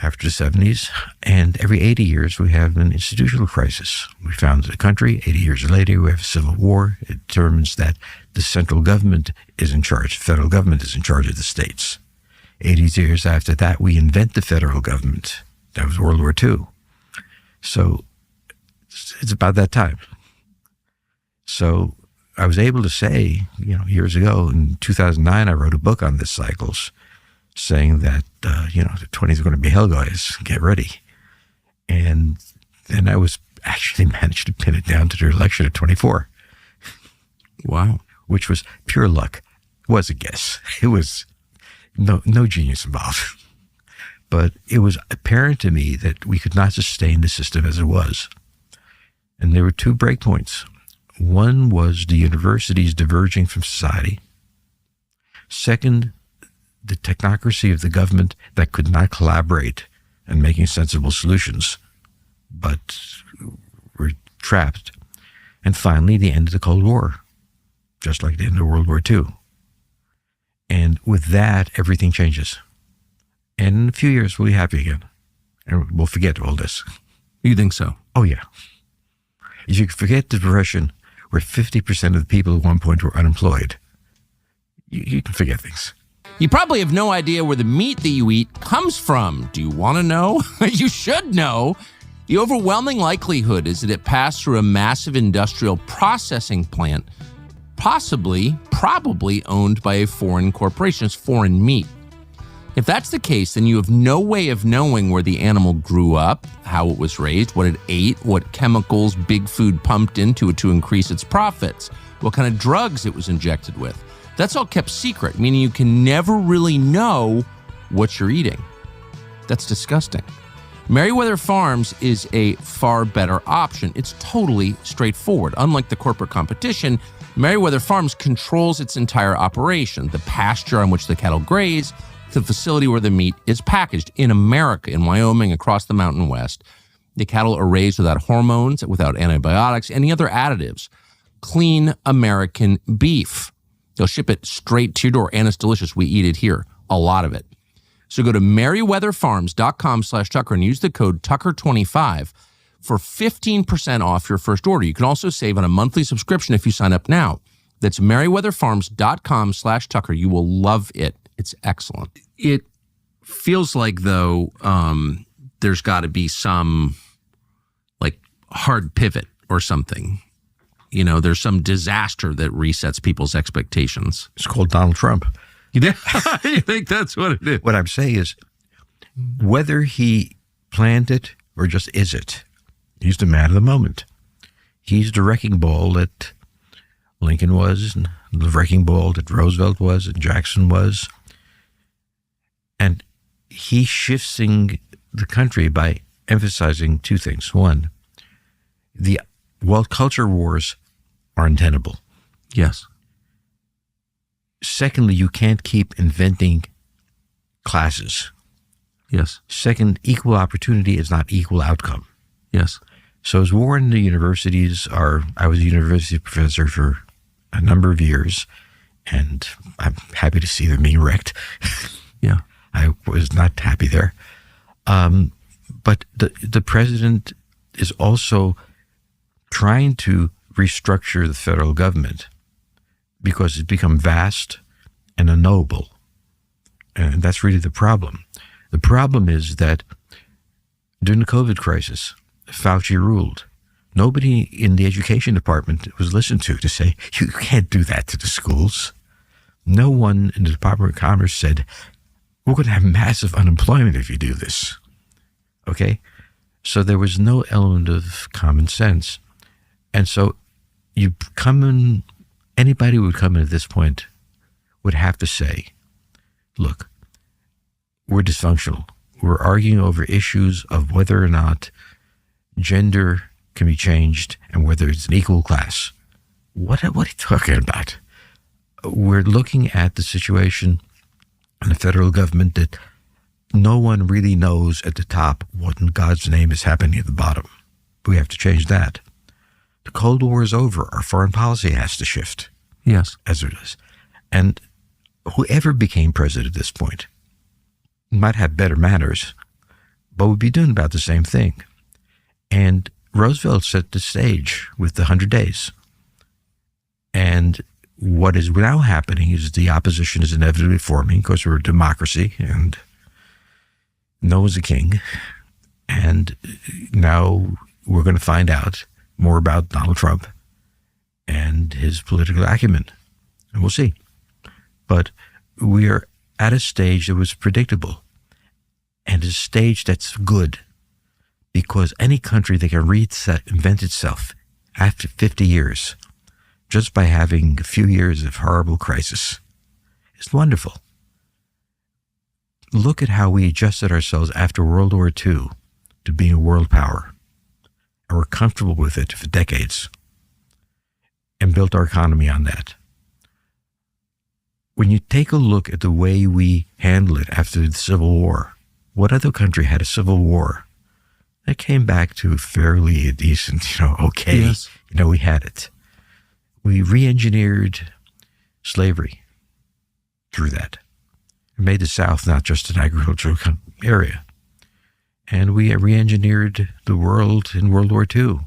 after the 70s. And every 80 years we have an institutional crisis. We founded a country. 80 years later we have a civil war. It determines that the central government is in charge. The federal government is in charge of the states. 80 years after that we invent the federal government. That was World War II. So it's about that time. So I was able to say, years ago, in 2009, I wrote a book on this cycles, saying that, the 20s are going to be hell, guys. Get ready. And then I was actually managed to pin it down to the election of 24. Wow. Which was pure luck. It was a guess. It was no genius involved. But it was apparent to me that we could not sustain the system as it was. And there were two breakpoints. One was the universities diverging from society. Second, the technocracy of the government that could not collaborate in making sensible solutions, but were trapped. And finally, the end of the Cold War, just like the end of World War II. And with that, everything changes. And in a few years, we'll be happy again. And we'll forget all this. You think so? Oh, yeah. If you forget the Depression, where 50% of the people at one point were unemployed, you can forget things. You probably have no idea where the meat that you eat comes from. Do you want to know? You should know. The overwhelming likelihood is that it passed through a massive industrial processing plant, probably owned by a foreign corporation. It's foreign meat. If that's the case, then you have no way of knowing where the animal grew up, how it was raised, what it ate, what chemicals big food pumped into it to increase its profits, what kind of drugs it was injected with. That's all kept secret, meaning you can never really know what you're eating. That's disgusting. Meriwether Farms is a far better option. It's totally straightforward. Unlike the corporate competition, Meriwether Farms controls its entire operation, the pasture on which the cattle graze, the facility where the meat is packaged in America, in Wyoming, across the Mountain West. The cattle are raised without hormones, without antibiotics, any other additives. Clean American beef. They'll ship it straight to your door, and it's delicious. We eat it here, a lot of it. So go to meriwetherfarms.com/Tucker and use the code Tucker25 for 15% off your first order. You can also save on a monthly subscription if you sign up now. That's meriwetherfarms.com/Tucker. You will love it. It's excellent. It feels like, though, there's got to be some hard pivot or something. There's some disaster that resets people's expectations. It's called Donald Trump. You think that's what it is? What I'm saying is, whether he planned it or just is it, he's the man of the moment. He's the wrecking ball that Lincoln was, and the wrecking ball that Roosevelt was, and Jackson was. And he's shifting the country by emphasizing two things. One, the world culture wars are untenable. Yes. Secondly, you can't keep inventing classes. Yes. Second, equal opportunity is not equal outcome. Yes. So as war in the universities I was a university professor for a number of years, and I'm happy to see them being wrecked. Yeah. I was not happy there. But the president is also trying to restructure the federal government because it's become vast and unknowable. And that's really the problem. The problem is that during the COVID crisis, Fauci ruled. Nobody in the education department was listened to say, you can't do that to the schools. No one in the Department of Commerce said, we're going to have massive unemployment if you do this. Okay? So there was no element of common sense. And so anybody who would come in at this point would have to say, look, we're dysfunctional. We're arguing over issues of whether or not gender can be changed and whether it's an equal class. What are you talking about? We're looking at the situation in the federal government that no one really knows at the top what in God's name is happening at the bottom. We have to change that. The Cold War is over. Our foreign policy has to shift. Yes. As it is. And whoever became president at this point might have better manners, but would be doing about the same thing. And Roosevelt set the stage with the 100 days. And what is now happening is the opposition is inevitably forming because we're a democracy and no one's a king. And now we're going to find out more about Donald Trump and his political acumen. And we'll see. But we are at a stage that was predictable and a stage that's good because any country that can reinvent itself after 50 years just by having a few years of horrible crisis is wonderful. Look at how we adjusted ourselves after World War II to being a world power. And we're comfortable with it for decades and built our economy on that. When you take a look at the way we handle it after the Civil War, what other country had a civil war that came back to fairly a decent, okay, yes. We had it. We re-engineered slavery through that. It made the South not just an agricultural area. And we re-engineered the world in World War II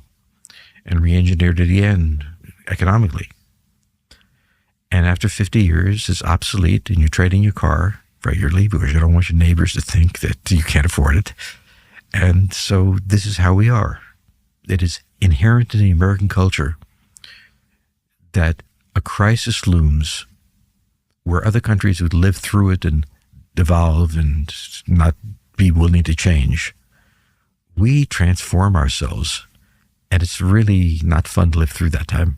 and re-engineered it again economically. And after 50 years, it's obsolete and you're trading your car regularly because you don't want your neighbors to think that you can't afford it. And so this is how we are. It is inherent in the American culture that a crisis looms where other countries would live through it and evolve and not be willing to change. We transform ourselves, and it's really not fun to live through that time.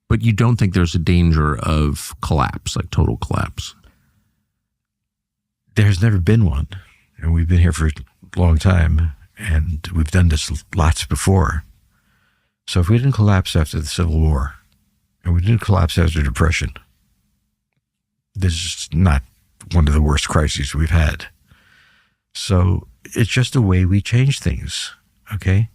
But you don't think there's a danger of collapse, like total collapse? There's never been one. And we've been here for a long time, and we've done this lots before. So if we didn't collapse after the Civil War, and we didn't collapse after the Depression, this is not one of the worst crises we've had. So it's just the way we change things, okay?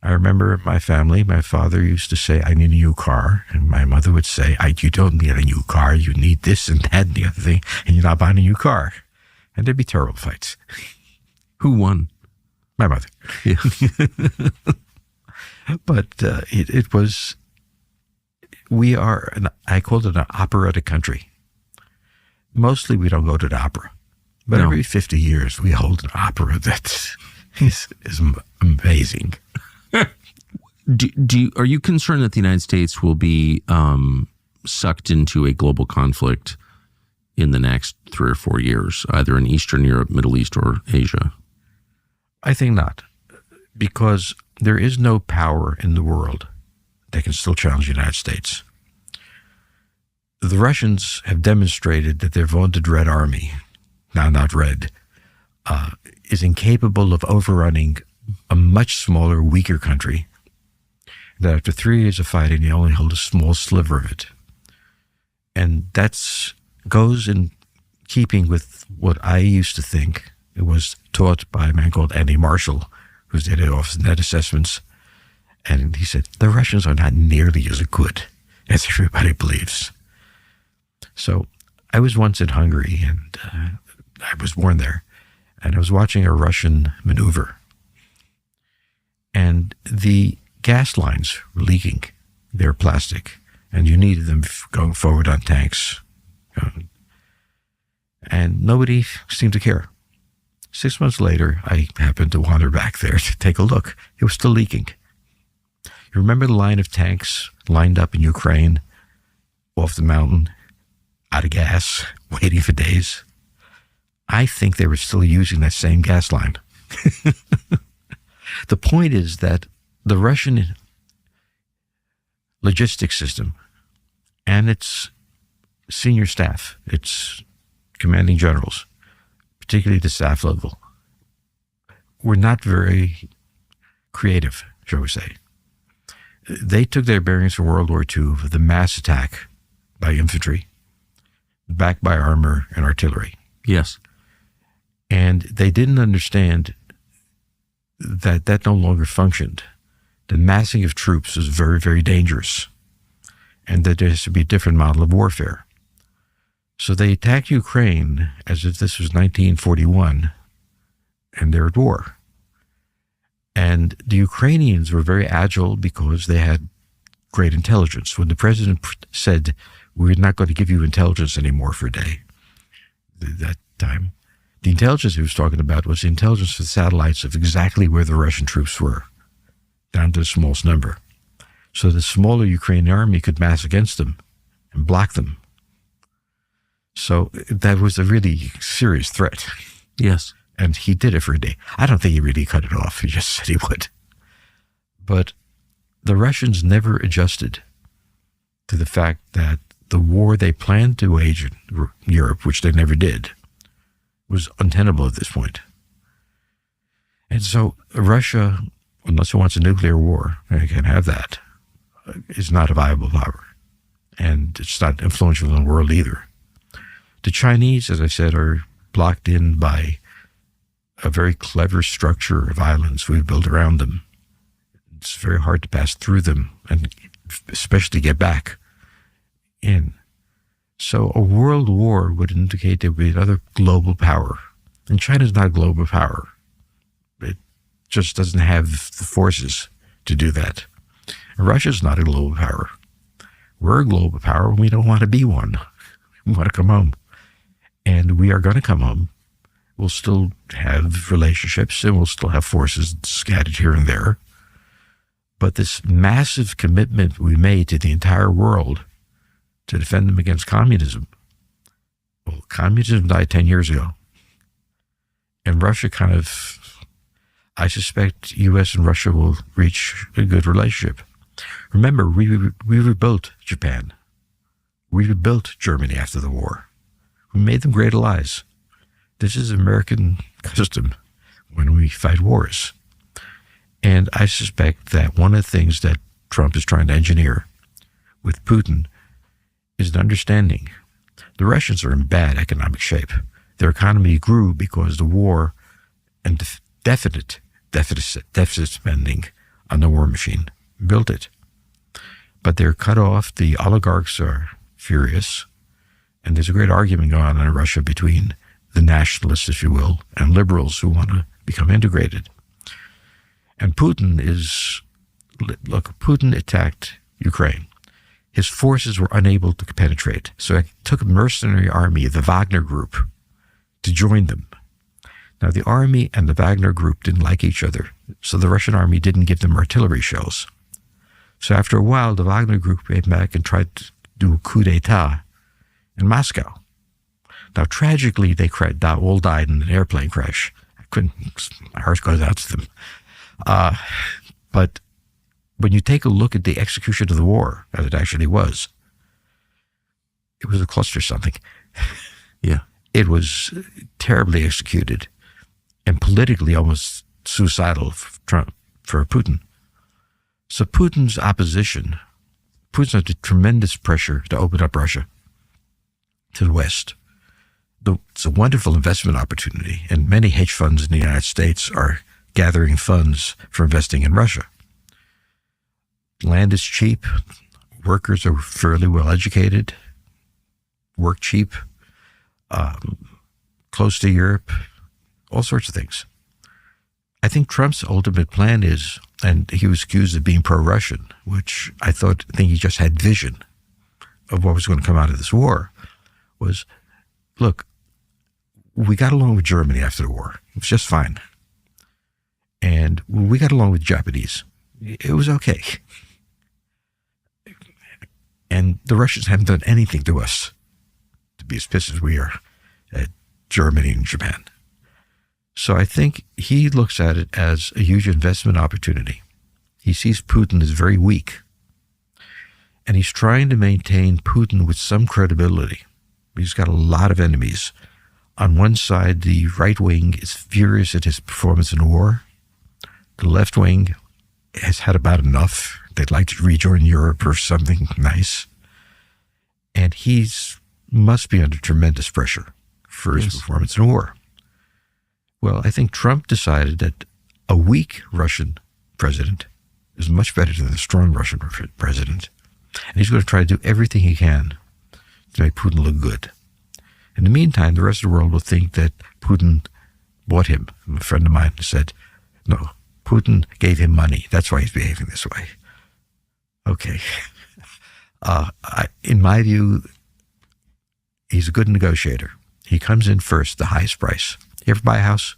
I remember my family, my father used to say, I need a new car. And my mother would say, you don't need a new car. You need this and that and the other thing, and you're not buying a new car. And there'd be terrible fights. Who won? My mother. Yeah. But it was, I called it an operatic country. Mostly we don't go to the opera. But every 50 years we hold an opera that is amazing. Are you concerned that the United States will be sucked into a global conflict in the next 3 or 4 years, either in Eastern Europe, Middle East, or Asia? I think not, because there is no power in the world that can still challenge the United States. The Russians have demonstrated that their vaunted Red Army, now not red, is incapable of overrunning a much smaller, weaker country, that after 3 years of fighting, they only hold a small sliver of it. And that's goes in keeping with what I used to think. It was taught by a man called Andy Marshall, who's the head of net assessments. And he said, the Russians are not nearly as good as everybody believes. So I was once in Hungary, and I was born there, and I was watching a Russian maneuver. And the gas lines were leaking. They were plastic, and you needed them going forward on tanks. And nobody seemed to care. 6 months later, I happened to wander back there to take a look. It was still leaking. You remember the line of tanks lined up in Ukraine, off the mountain, out of gas, waiting for days? I think they were still using that same gas line. The point is that the Russian logistics system and its senior staff, its commanding generals, particularly the staff level, were not very creative, shall we say. They took their bearings from World War II of the mass attack by infantry, backed by armor and artillery. Yes. And they didn't understand that that no longer functioned. The massing of troops was very, very dangerous, and that there has to be a different model of warfare. So they attacked Ukraine as if this was 1941, and they're at war. And the Ukrainians were very agile because they had great intelligence. When the president said, we're not going to give you intelligence anymore for a day, that time, the intelligence he was talking about was the intelligence of the satellites of exactly where the Russian troops were, down to the smallest number. So the smaller Ukrainian army could mass against them and block them. So that was a really serious threat. Yes. And he did it for a day. I don't think he really cut it off. He just said he would. But the Russians never adjusted to the fact that the war they planned to wage in Europe, which they never did, was untenable at this point. And so Russia, unless it wants a nuclear war, and it can have that, is not a viable power. And it's not influential in the world either. The Chinese, as I said, are blocked in by a very clever structure of islands we've built around them. It's very hard to pass through them, and especially get back in. So a world war would indicate there would be another global power. And China's not a global power. It just doesn't have the forces to do that. And Russia's not a global power. We're a global power, and we don't want to be one. We want to come home. And we are going to come home. We'll still have relationships, and we'll still have forces scattered here and there. But this massive commitment we made to the entire world to defend them against communism. Well, communism died 10 years ago. And Russia kind of, I suspect U.S. and Russia will reach a good relationship. Remember, we rebuilt Japan. We rebuilt Germany after the war. We made them great allies. This is American custom when we fight wars. And I suspect that one of the things that Trump is trying to engineer with Putin is an understanding. The Russians are in bad economic shape. Their economy grew because the war and deficit spending on the war machine built it. But they're cut off. The oligarchs are furious. And there's a great argument going on in Russia between the nationalists, if you will, and liberals who want to become integrated. And Putin Putin attacked Ukraine. His forces were unable to penetrate. So it took a mercenary army, the Wagner Group, to join them. Now, the army and the Wagner Group didn't like each other, so the Russian army didn't give them artillery shells. So after a while, the Wagner Group came back and tried to do a coup d'etat in Moscow. Now, tragically, they all died in an airplane crash. My heart goes out to them. But when you take a look at the execution of the war, as it actually was, it was a cluster something. Yeah. It was terribly executed and politically almost suicidal for Putin. So Putin's opposition, Putin's under tremendous pressure to open up Russia. to the West. It's a wonderful investment opportunity, and many hedge funds in the United States are gathering funds for investing in Russia. Land is cheap. Workers are fairly well educated. Work cheap. Close to Europe. All sorts of things. I think Trump's ultimate plan is, and he was accused of being pro-Russian, which I think he just had vision of what was going to come out of this war, was, look, we got along with Germany after the war. It was just fine. And we got along with Japanese. It was okay. And the Russians haven't done anything to us to be as pissed as we are at Germany and Japan. So I think he looks at it as a huge investment opportunity. He sees Putin as very weak. And he's trying to maintain Putin with some credibility. He's got a lot of enemies. On one side, the right wing is furious at his performance in the war. The left wing has had about enough. They'd like to rejoin Europe or something nice. And he must be under tremendous pressure for his performance in the war. Well, I think Trump decided that a weak Russian president is much better than a strong Russian president. And he's going to try to do everything he can to make Putin look good. In the meantime, the rest of the world will think that Putin bought him. A friend of mine said, no, Putin gave him money. That's why he's behaving this way. Okay. In my view, he's a good negotiator. He comes in first, the highest price. You ever buy a house?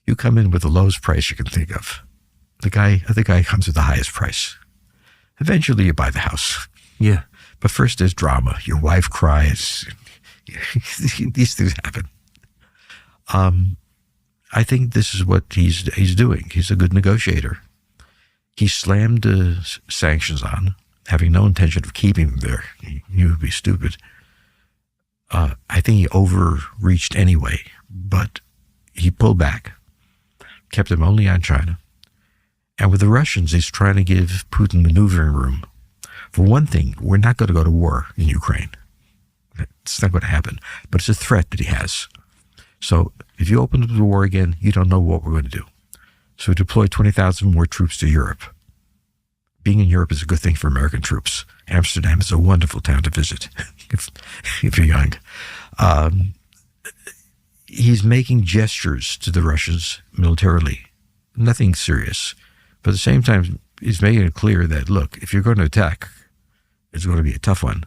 You come in with the lowest price you can think of. The other guy comes with the highest price. Eventually you buy the house. Yeah. But first there's drama. Your wife cries. These things happen. I think this is what he's doing. He's a good negotiator. He slammed the sanctions on, having no intention of keeping them there. He would be stupid. I think he overreached anyway, but he pulled back, kept them only on China. And with the Russians, he's trying to give Putin maneuvering room. For one thing, we're not going to go to war in Ukraine. It's not going to happen. But it's a threat that he has. So if you open up the war again, you don't know what we're going to do. So we deploy 20,000 more troops to Europe. Being in Europe is a good thing for American troops. Amsterdam is a wonderful town to visit if you're young. He's making gestures to the Russians militarily. Nothing serious. But at the same time, he's making it clear that, look, if you're going to attack, it's going to be a tough one.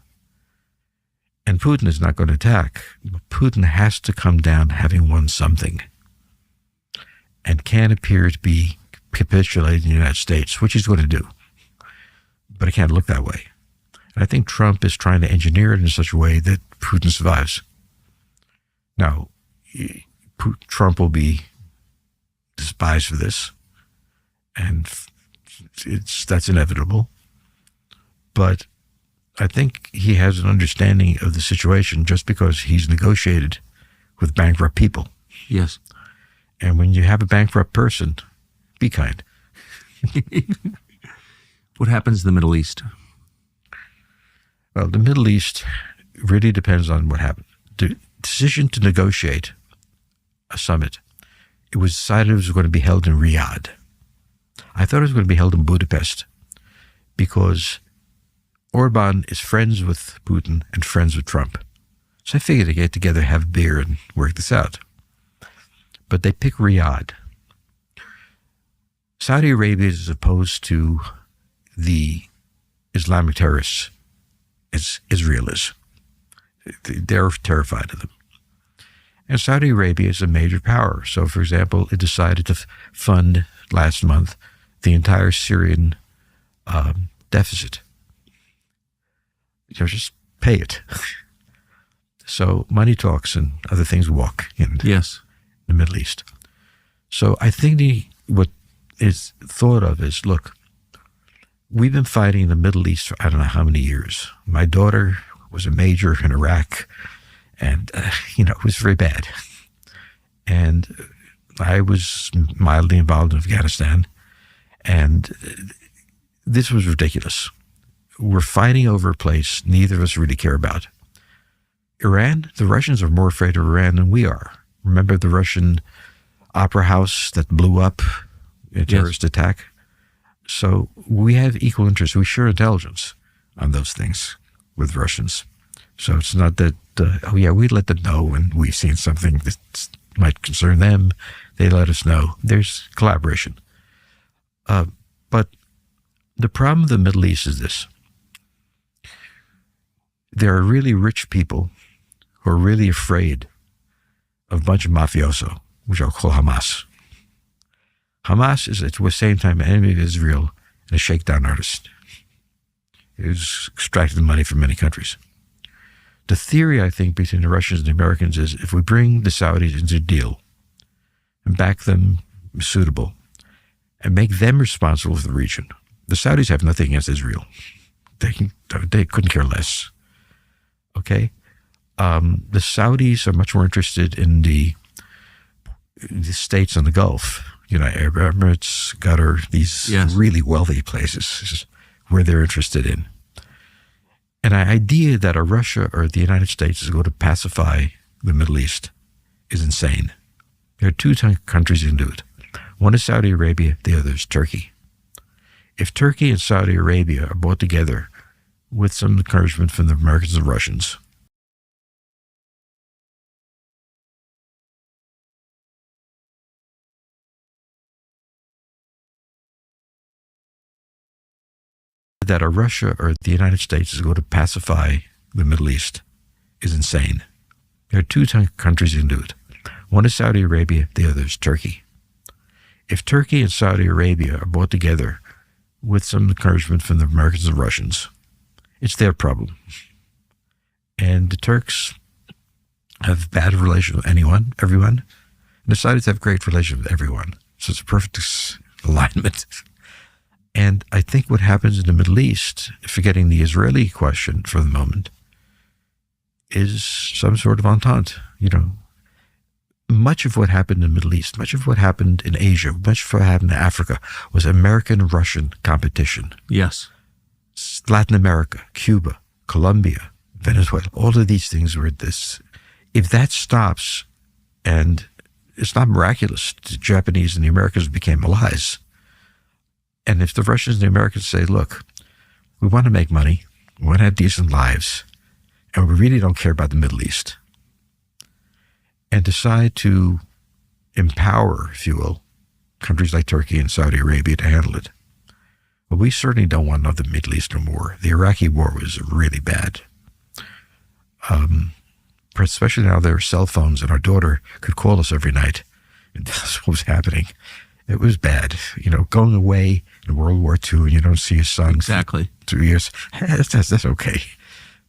And Putin is not going to attack. But Putin has to come down having won something and can't appear to be capitulating the United States, which he's going to do. But it can't look that way. And I think Trump is trying to engineer it in such a way that Putin survives. Now, Trump will be despised for this, and that's inevitable. But I think he has an understanding of the situation just because he's negotiated with bankrupt people. Yes. And when you have a bankrupt person, be kind. What happens in the Middle East? Well, the Middle East really depends on what happened. The decision to negotiate a summit, it was decided it was going to be held in Riyadh. I thought it was going to be held in Budapest because Orban is friends with Putin and friends with Trump. So I figured they'd get together, have a beer, and work this out. But they pick Riyadh. Saudi Arabia is opposed to the Islamic terrorists as Israel is. They're terrified of them. And Saudi Arabia is a major power. So, for example, it decided to fund last month the entire Syrian deficit. Just pay it. So money talks and other things walk in the Middle East. So I think what is thought of is, look, we've been fighting in the Middle East for I don't know how many years. My daughter was a major in Iraq, and, it was very bad. And I was mildly involved in Afghanistan, and this was ridiculous. We're fighting over a place neither of us really care about. Iran, the Russians are more afraid of Iran than we are. Remember the Russian opera house that blew up in a terrorist attack? So we have equal interest. We share intelligence on those things with Russians. So it's not that, we let them know when we've seen something that might concern them. They let us know. There's collaboration. But the problem of the Middle East is this. There are really rich people who are really afraid of a bunch of mafioso, which I'll call Hamas. Hamas is at the same time an enemy of Israel and a shakedown artist. It was extracting money from many countries. The theory, I think, between the Russians and the Americans is if we bring the Saudis into a deal and back them suitable and make them responsible for the region, the Saudis have nothing against Israel. They couldn't care less. Okay? The Saudis are much more interested in the states on the Gulf, Arab Emirates, Qatar, these really wealthy places where they're interested in. And the idea that a Russia or the United States is going to pacify the Middle East is insane. There are two countries who can do it. One is Saudi Arabia, the other is Turkey. If Turkey and Saudi Arabia are brought together with some encouragement from the Americans and Russians, that a Russia or the United States is going to pacify the Middle East is insane. There are two countries who can do it. One is Saudi Arabia, the other is Turkey. If Turkey and Saudi Arabia are brought together with some encouragement from the Americans and Russians, it's their problem. And the Turks have bad relations with everyone. And the Saudis have great relations with everyone. So it's a perfect alignment. And I think what happens in the Middle East, forgetting the Israeli question for the moment, is some sort of entente. Much of what happened in the Middle East, much of what happened in Asia, much of what happened in Africa was American-Russian competition. Yes. Latin America, Cuba, Colombia, Venezuela, all of these things were this. If that stops, and it's not miraculous, the Japanese and the Americans became allies. And if the Russians and the Americans say, look, we want to make money, we want to have decent lives, and we really don't care about the Middle East, and decide to empower, if you will, countries like Turkey and Saudi Arabia to handle it, well, we certainly don't want another Middle Eastern war. The Iraqi war was really bad. Especially now there are cell phones, and our daughter could call us every night, and that's what was happening. It was bad. Going away in World War II and you don't see your son exactly for 2 years, that's okay.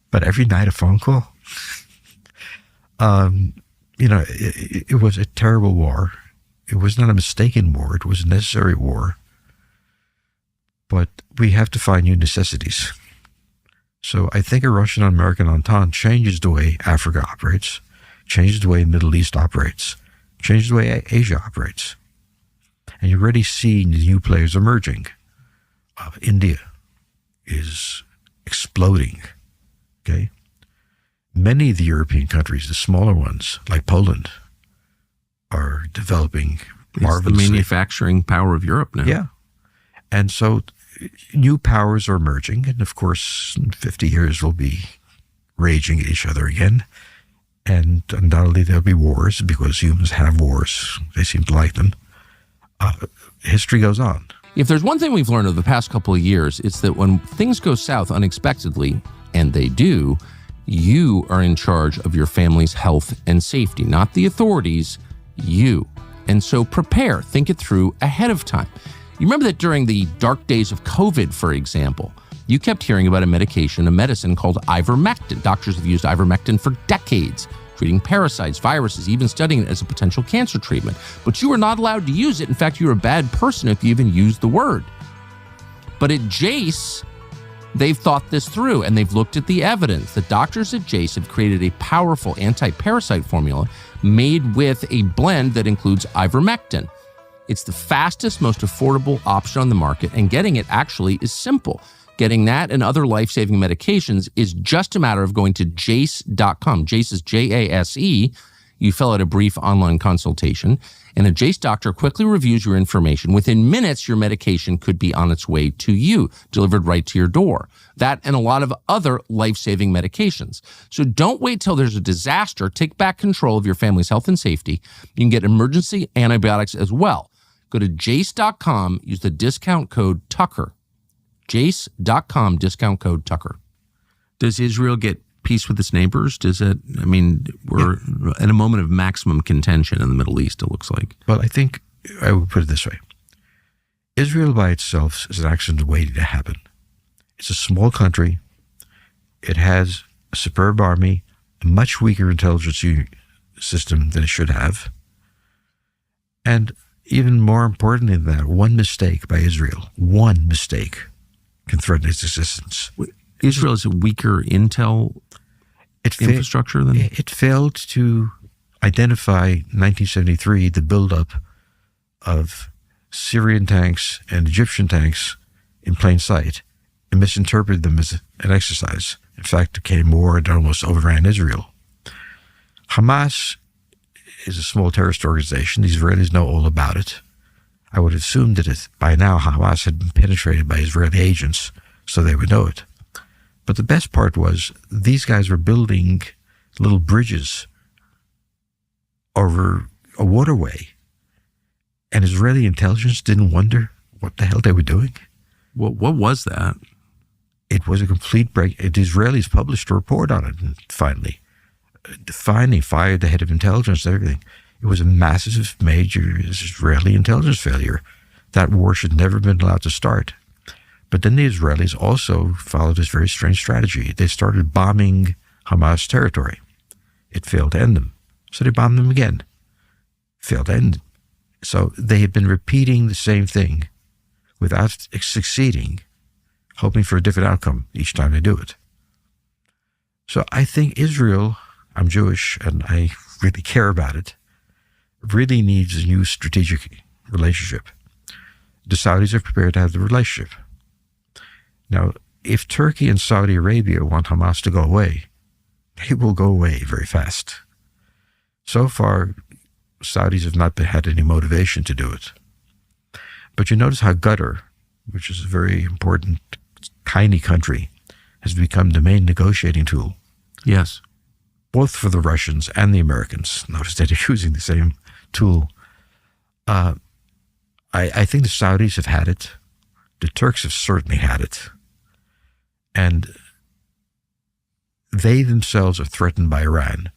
But every night a phone call? It was a terrible war. It was not a mistaken war. It was a necessary war. But we have to find new necessities. So I think a Russian-American entente changes the way Africa operates, changes the way the Middle East operates, changes the way Asia operates. And you're already seeing the new players emerging. India is exploding. Okay? Many of the European countries, the smaller ones, like Poland, are developing marvelously. It's the manufacturing power of Europe now. Yeah. And so new powers are emerging. And of course, in 50 years, we'll be raging at each other again. And undoubtedly, there'll be wars because humans have wars. They seem to like them. History goes on. If there's one thing we've learned over the past couple of years, it's that when things go south unexpectedly, and they do, you are in charge of your family's health and safety, not the authorities, you. And so prepare, think it through ahead of time. You remember that during the dark days of COVID, for example, you kept hearing about a medicine called ivermectin. Doctors have used ivermectin for decades, treating parasites, viruses, even studying it as a potential cancer treatment. But you were not allowed to use it. In fact, you're a bad person if you even used the word. But at Jace, they've thought this through, and they've looked at the evidence. The doctors at Jace have created a powerful anti-parasite formula made with a blend that includes ivermectin. It's the fastest, most affordable option on the market, and getting it actually is simple. Getting that and other life-saving medications is just a matter of going to jase.com. Jase is Jase. You fill out a brief online consultation, and a Jase doctor quickly reviews your information. Within minutes, your medication could be on its way to you, delivered right to your door. That and a lot of other life-saving medications. So don't wait till there's a disaster. Take back control of your family's health and safety. You can get emergency antibiotics as well. Go to jase.com, use the discount code Tucker. Jase.com, discount code Tucker. Does Israel get peace with its neighbors? We're in a moment of maximum contention in the Middle East, it looks like. Well, I think I would put it this way. Israel by itself is an accident waiting to happen. It's a small country. It has a superb army, a much weaker intelligence system than it should have. And even more important than that, one mistake by Israel, one mistake can threaten its existence. Israel is a weaker intel infrastructure than? It failed to identify in 1973 the buildup of Syrian tanks and Egyptian tanks in plain sight and misinterpreted them as an exercise. In fact, it became war that almost overran Israel. Hamas is a small terrorist organization. The Israelis know all about it. I would assume that by now Hamas had been penetrated by Israeli agents, so they would know it. But the best part was these guys were building little bridges over a waterway, and Israeli intelligence didn't wonder what the hell they were doing. What was that? It was a complete break. The Israelis published a report on it, and finally fired the head of intelligence and everything. It was a massive, major Israeli intelligence failure. That war should never have been allowed to start. But then the Israelis also followed this very strange strategy. They started bombing Hamas territory. It failed to end them. So they bombed them again. Failed to end them. So they had been repeating the same thing without succeeding, hoping for a different outcome each time they do it. So I think Israel, I'm Jewish and I really care about it, really needs a new strategic relationship. The Saudis are prepared to have the relationship. Now, if Turkey and Saudi Arabia want Hamas to go away, they will go away very fast. So far, Saudis have not had any motivation to do it. But you notice how Qatar, which is a very important, tiny country, has become the main negotiating tool. Yes. Both for the Russians and the Americans. Notice that they're using the same tool. I think the Saudis have had it. The Turks have certainly had it. And they themselves are threatened by Iran.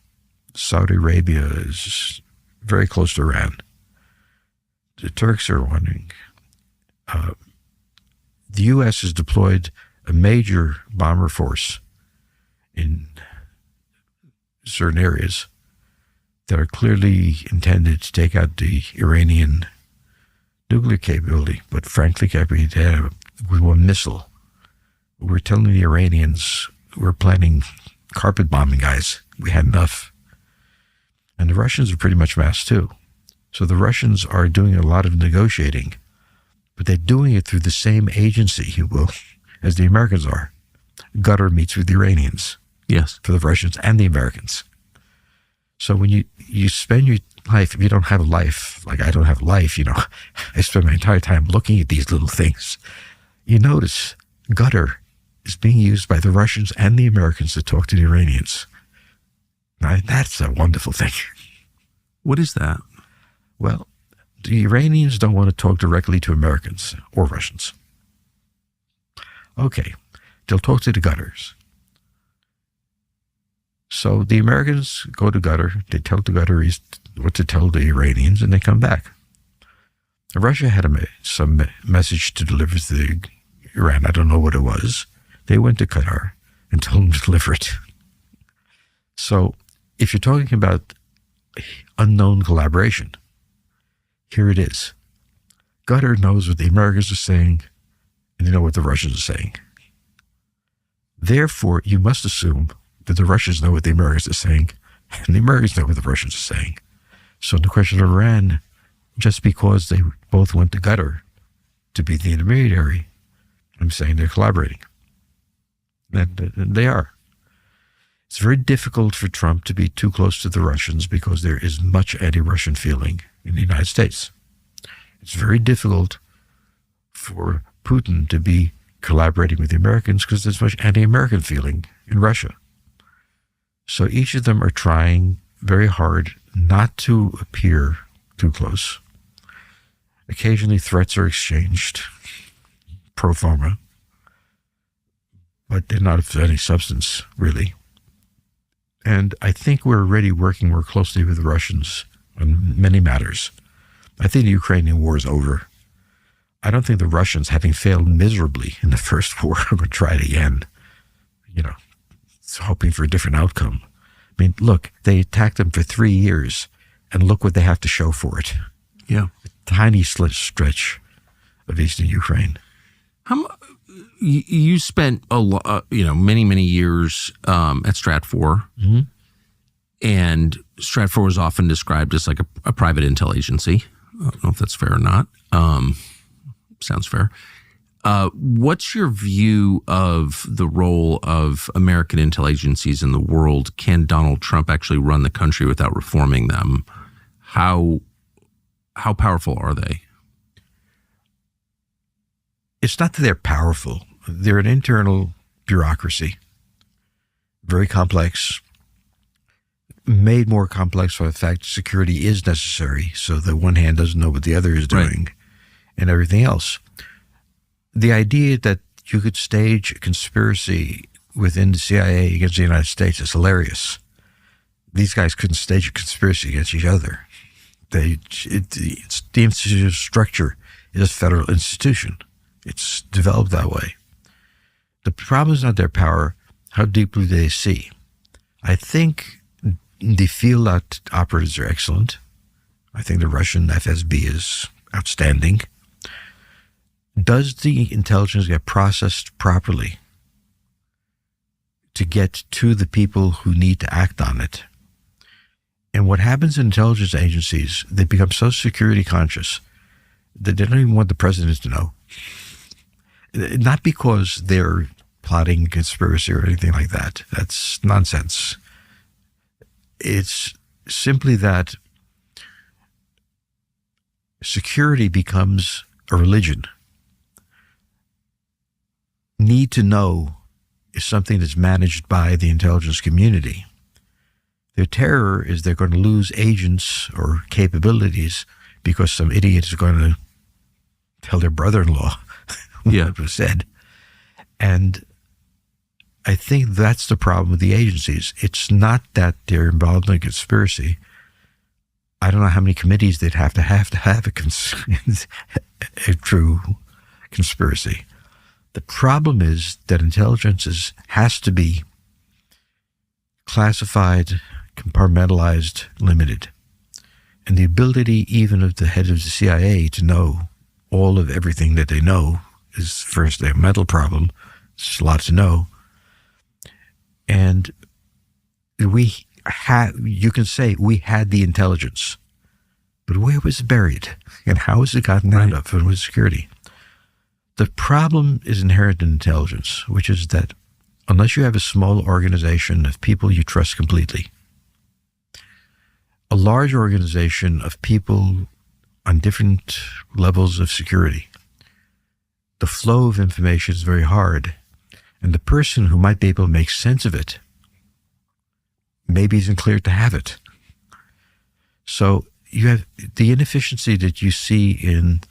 Saudi Arabia is very close to Iran. The Turks are wondering. The U.S. has deployed a major bomber force in certain areas that are clearly intended to take out the Iranian nuclear capability, but frankly, with one missile. We're telling the Iranians we're planning carpet bombing, guys. We had enough. And the Russians are pretty much masked too. So the Russians are doing a lot of negotiating, but they're doing it through the same agency, you will, as the Americans are. Qatar meets with the Iranians. Yes. For the Russians and the Americans. So when you spend your life, if you don't have a life, like I don't have a life, I spend my entire time looking at these little things. You notice Qatar is being used by the Russians and the Americans to talk to the Iranians. Now, that's a wonderful thing. What is that? Well, the Iranians don't want to talk directly to Americans or Russians. Okay, they'll talk to the Qatars. So the Americans go to Qatar, they tell the Qataris what to tell the Iranians, and they come back. Russia had some message to deliver to Iran. I don't know what it was. They went to Qatar and told them to deliver it. So if you're talking about unknown collaboration, here it is. Qatar knows what the Americans are saying, and they know what the Russians are saying. Therefore, you must assume that the Russians know what the Americans are saying, and the Americans know what the Russians are saying. So in the question of Iran, just because they both went to Qatar to be the intermediary, I'm saying they're collaborating. And they are. It's very difficult for Trump to be too close to the Russians because there is much anti-Russian feeling in the United States. It's very difficult for Putin to be collaborating with the Americans because there's much anti-American feeling in Russia. So each of them are trying very hard not to appear too close. Occasionally threats are exchanged, pro forma, but they're not of any substance, really. And I think we're already working more closely with the Russians on many matters. I think the Ukrainian war is over. I don't think the Russians, having failed miserably in the first war, are going to try it again, hoping for a different outcome. I mean, look, they attacked them for 3 years, and look what they have to show for it. Yeah. A tiny stretch of eastern Ukraine. You spent many years at Stratfor, Mm-hmm. and Stratfor was often described as like a private intel agency. I don't know if that's fair or not. Sounds fair. What's your view of the role of American intel agencies in the world? Can Donald Trump actually run the country without reforming them? How powerful are they? It's not that they're powerful. They're an internal bureaucracy, very complex, made more complex by the fact security is necessary, so that one hand doesn't know what the other is doing, and everything else. The idea that you could stage a conspiracy within the CIA against the United States is hilarious. These guys couldn't stage a conspiracy against each other. It's the institutional structure is a federal institution. It's developed that way. The problem is not their power. How deeply they see. I think the field operatives are excellent. I think the Russian FSB is outstanding. Does the intelligence get processed properly to get to the people who need to act on it? And what happens in intelligence agencies, they become so security conscious that they don't even want the president to know. Not because they're plotting conspiracy or anything like that. That's nonsense. It's simply that security becomes a religion. Need to know is something that's managed by the intelligence community. Their terror is they're going to lose agents or capabilities because some idiot is going to tell their brother-in-law what was said. And I think that's the problem with the agencies. It's not that they're involved in a conspiracy. I don't know how many committees they'd have to have a true conspiracy. The problem is that intelligence has to be classified, compartmentalized, limited. And the ability even of the head of the CIA to know all of everything that they know is first a mental problem. It's a lot to know. And you can say we had the intelligence, but where was it buried? And how has it gotten out of it with security? The problem is inherent in intelligence, which is that unless you have a small organization of people you trust completely, a large organization of people on different levels of security, the flow of information is very hard. And the person who might be able to make sense of it maybe isn't clear to have it. So you have the inefficiency that you see in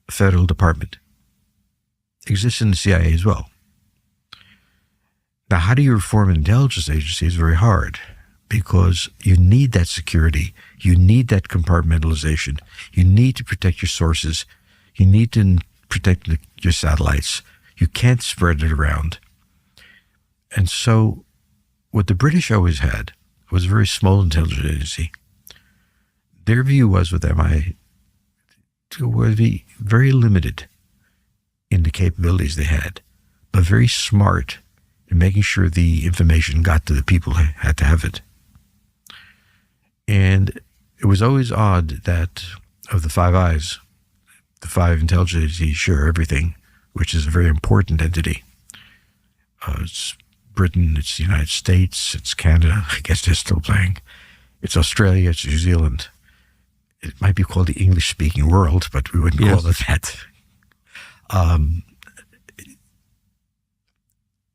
a federal department exists in the CIA as well. Now, how do you reform an intelligence agency is very hard because you need that security. You need that compartmentalization. You need to protect your sources. You need to protect your satellites. You can't spread it around. And so what the British always had was a very small intelligence agency. Their view was with MI to be very limited in the capabilities they had, but very smart in making sure the information got to the people who had to have it. And it was always odd that of the Five Eyes, the five intelligence agencies share everything. which is a very important entity. It's Britain, it's the United States, it's Canada. I guess they're still playing. It's Australia, it's New Zealand. It might be called the English-speaking world, but we wouldn't call it that.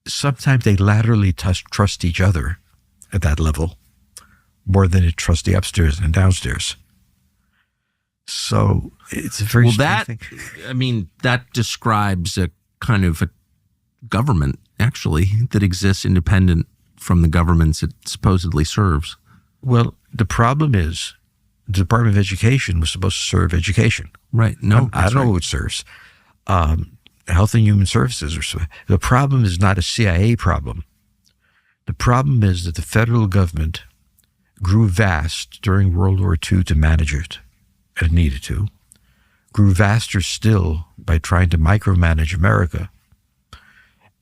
Sometimes they laterally trust each other at that level more than they trust the upstairs and downstairs. So it's a very that describes a kind of a government, actually, that exists independent from the governments it supposedly serves. Well, the problem is the Department of Education was supposed to serve education. Right. No, I don't know who it serves. Health and Human Services. The problem is not a CIA problem. The problem is that the federal government grew vast during World War II to manage it, and it needed to. Grew vaster still by trying to micromanage America.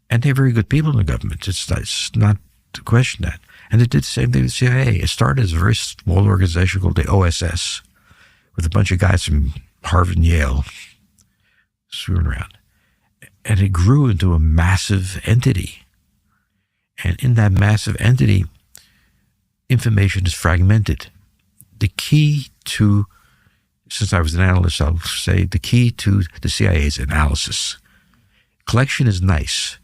And they're very good people in the government. It's not to question that. And it did the same thing with the CIA. It started as a very small organization called the OSS, with a bunch of guys from Harvard and Yale screwing around. And it grew into a massive entity. And in that massive entity, information is fragmented. The key to, since I was an analyst, I'll say the key to the CIA is analysis. Collection is nice,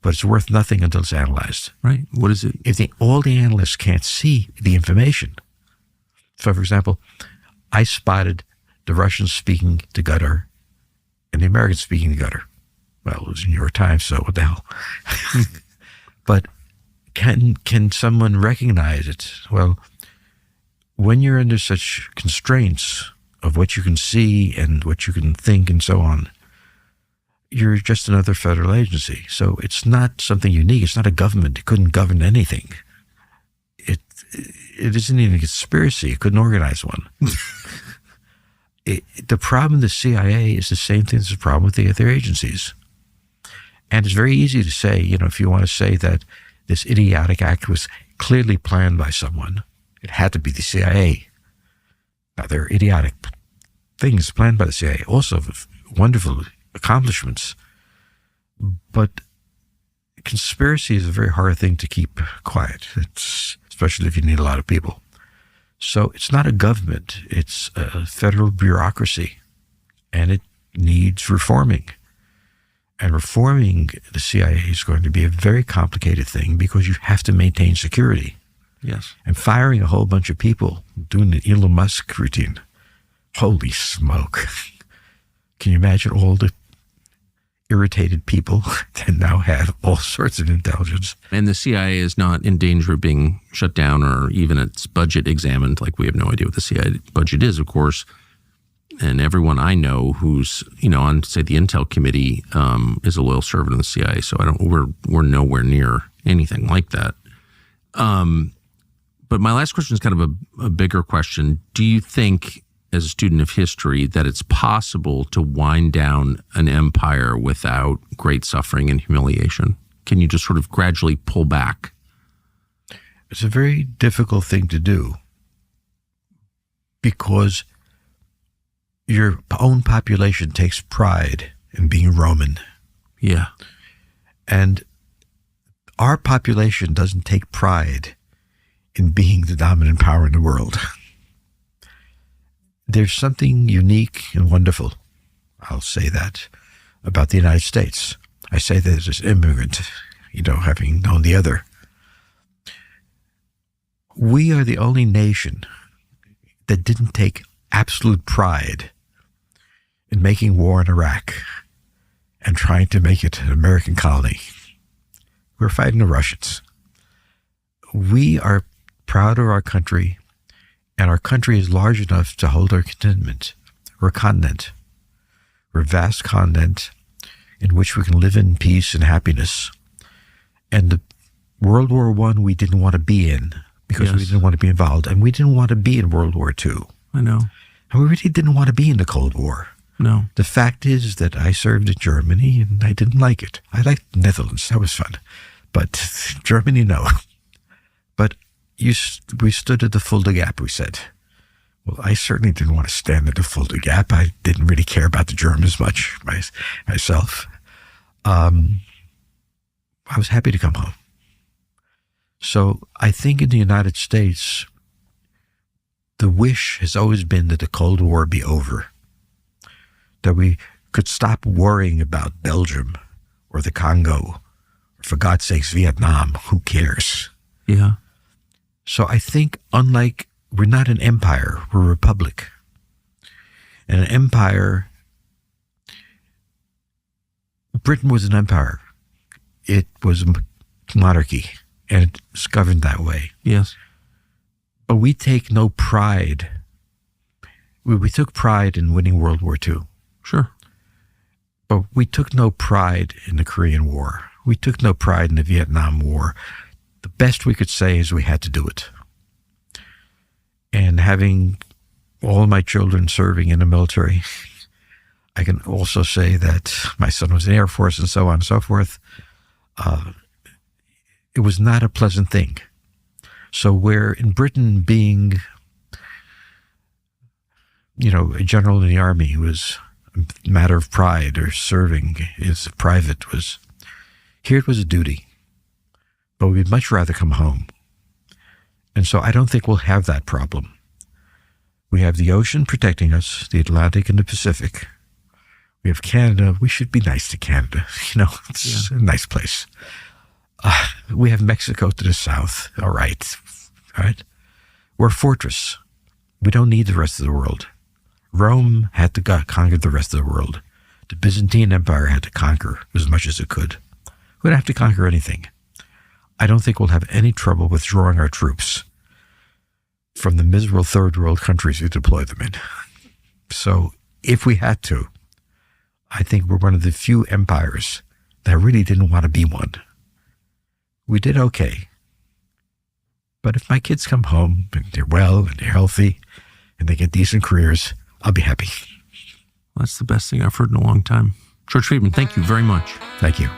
but it's worth nothing until it's analyzed. Right. What is it? If all the analysts can't see the information. So, for example, I spotted the Russians speaking to Qatar and the Americans speaking to Qatar. Well, it was New York Times, so what the hell? But can someone recognize it? Well, when you're under such constraints of what you can see and what you can think and so on, you're just another federal agency. So it's not something unique. It's not a government. It couldn't govern anything. It isn't even a conspiracy. It couldn't organize one. The problem with the CIA is the same thing as the problem with the other agencies. And it's very easy to say, if you want to say that this idiotic act was clearly planned by someone, it had to be the CIA. Now, there are idiotic things planned by the CIA, also wonderful accomplishments. But conspiracy is a very hard thing to keep quiet, especially if you need a lot of people. So it's not a government, it's a federal bureaucracy, and it needs reforming. And reforming the CIA is going to be a very complicated thing because you have to maintain security. Yes. And firing a whole bunch of people, doing the Elon Musk routine. Holy smoke. Can you imagine all the irritated people that now have all sorts of intelligence? And the CIA is not in danger of being shut down or even its budget examined. Like, we have no idea what the CIA budget is, of course. And everyone I know who's, on, say, the Intel committee is a loyal servant of the CIA. So we're nowhere near anything like that. But my last question is kind of a bigger question. Do you think, as a student of history, that it's possible to wind down an empire without great suffering and humiliation? Can you just sort of gradually pull back? It's a very difficult thing to do because your own population takes pride in being Roman. Yeah. And our population doesn't take pride in being the dominant power in the world. There's something unique and wonderful, I'll say that, about the United States. I say that as an immigrant, having known the other. We are the only nation that didn't take absolute pride in making war in Iraq and trying to make it an American colony. We're fighting the Russians. We are proud of our country, and our country is large enough to hold our contentment. We're a continent. We're a vast continent in which we can live in peace and happiness. And the World War I we didn't want to be in because we didn't want to be involved, and we didn't want to be in World War II. I know. And we really didn't want to be in the Cold War. No. The fact is that I served in Germany and I didn't like it. I liked the Netherlands. That was fun. But Germany, no. But we stood at the Fulda Gap, we said. Well, I certainly didn't want to stand at the Fulda Gap. I didn't really care about the Germans much myself. I was happy to come home. So I think in the United States, the wish has always been that the Cold War be over, that we could stop worrying about Belgium or the Congo, or for God's sakes, Vietnam. Who cares? Yeah. So I think, unlike, we're not an empire, we're a republic. And an empire, Britain was an empire. It was a monarchy, and it's governed that way. Yes. But we take no pride. We took pride in winning World War II. Sure. But we took no pride in the Korean War. We took no pride in the Vietnam War. The best we could say is we had to do it. And having all my children serving in the military, I can also say that my son was in the Air Force and so on and so forth. It was not a pleasant thing. So where in Britain being, a general in the army was a matter of pride, or serving as a private was, here it was a duty. But we'd much rather come home. And so I don't think we'll have that problem. We have the ocean protecting us, the Atlantic and the Pacific. We have Canada. We should be nice to Canada. It's a nice place. We have Mexico to the south. All right. We're a fortress. We don't need the rest of the world. Rome had to conquer the rest of the world. The Byzantine Empire had to conquer as much as it could. We don't have to conquer anything. I don't think we'll have any trouble withdrawing our troops from the miserable third world countries we deploy them in. So if we had to, I think we're one of the few empires that really didn't want to be one. We did okay. But if my kids come home and they're well and they're healthy and they get decent careers, I'll be happy. That's the best thing I've heard in a long time. George Friedman, thank you very much. Thank you.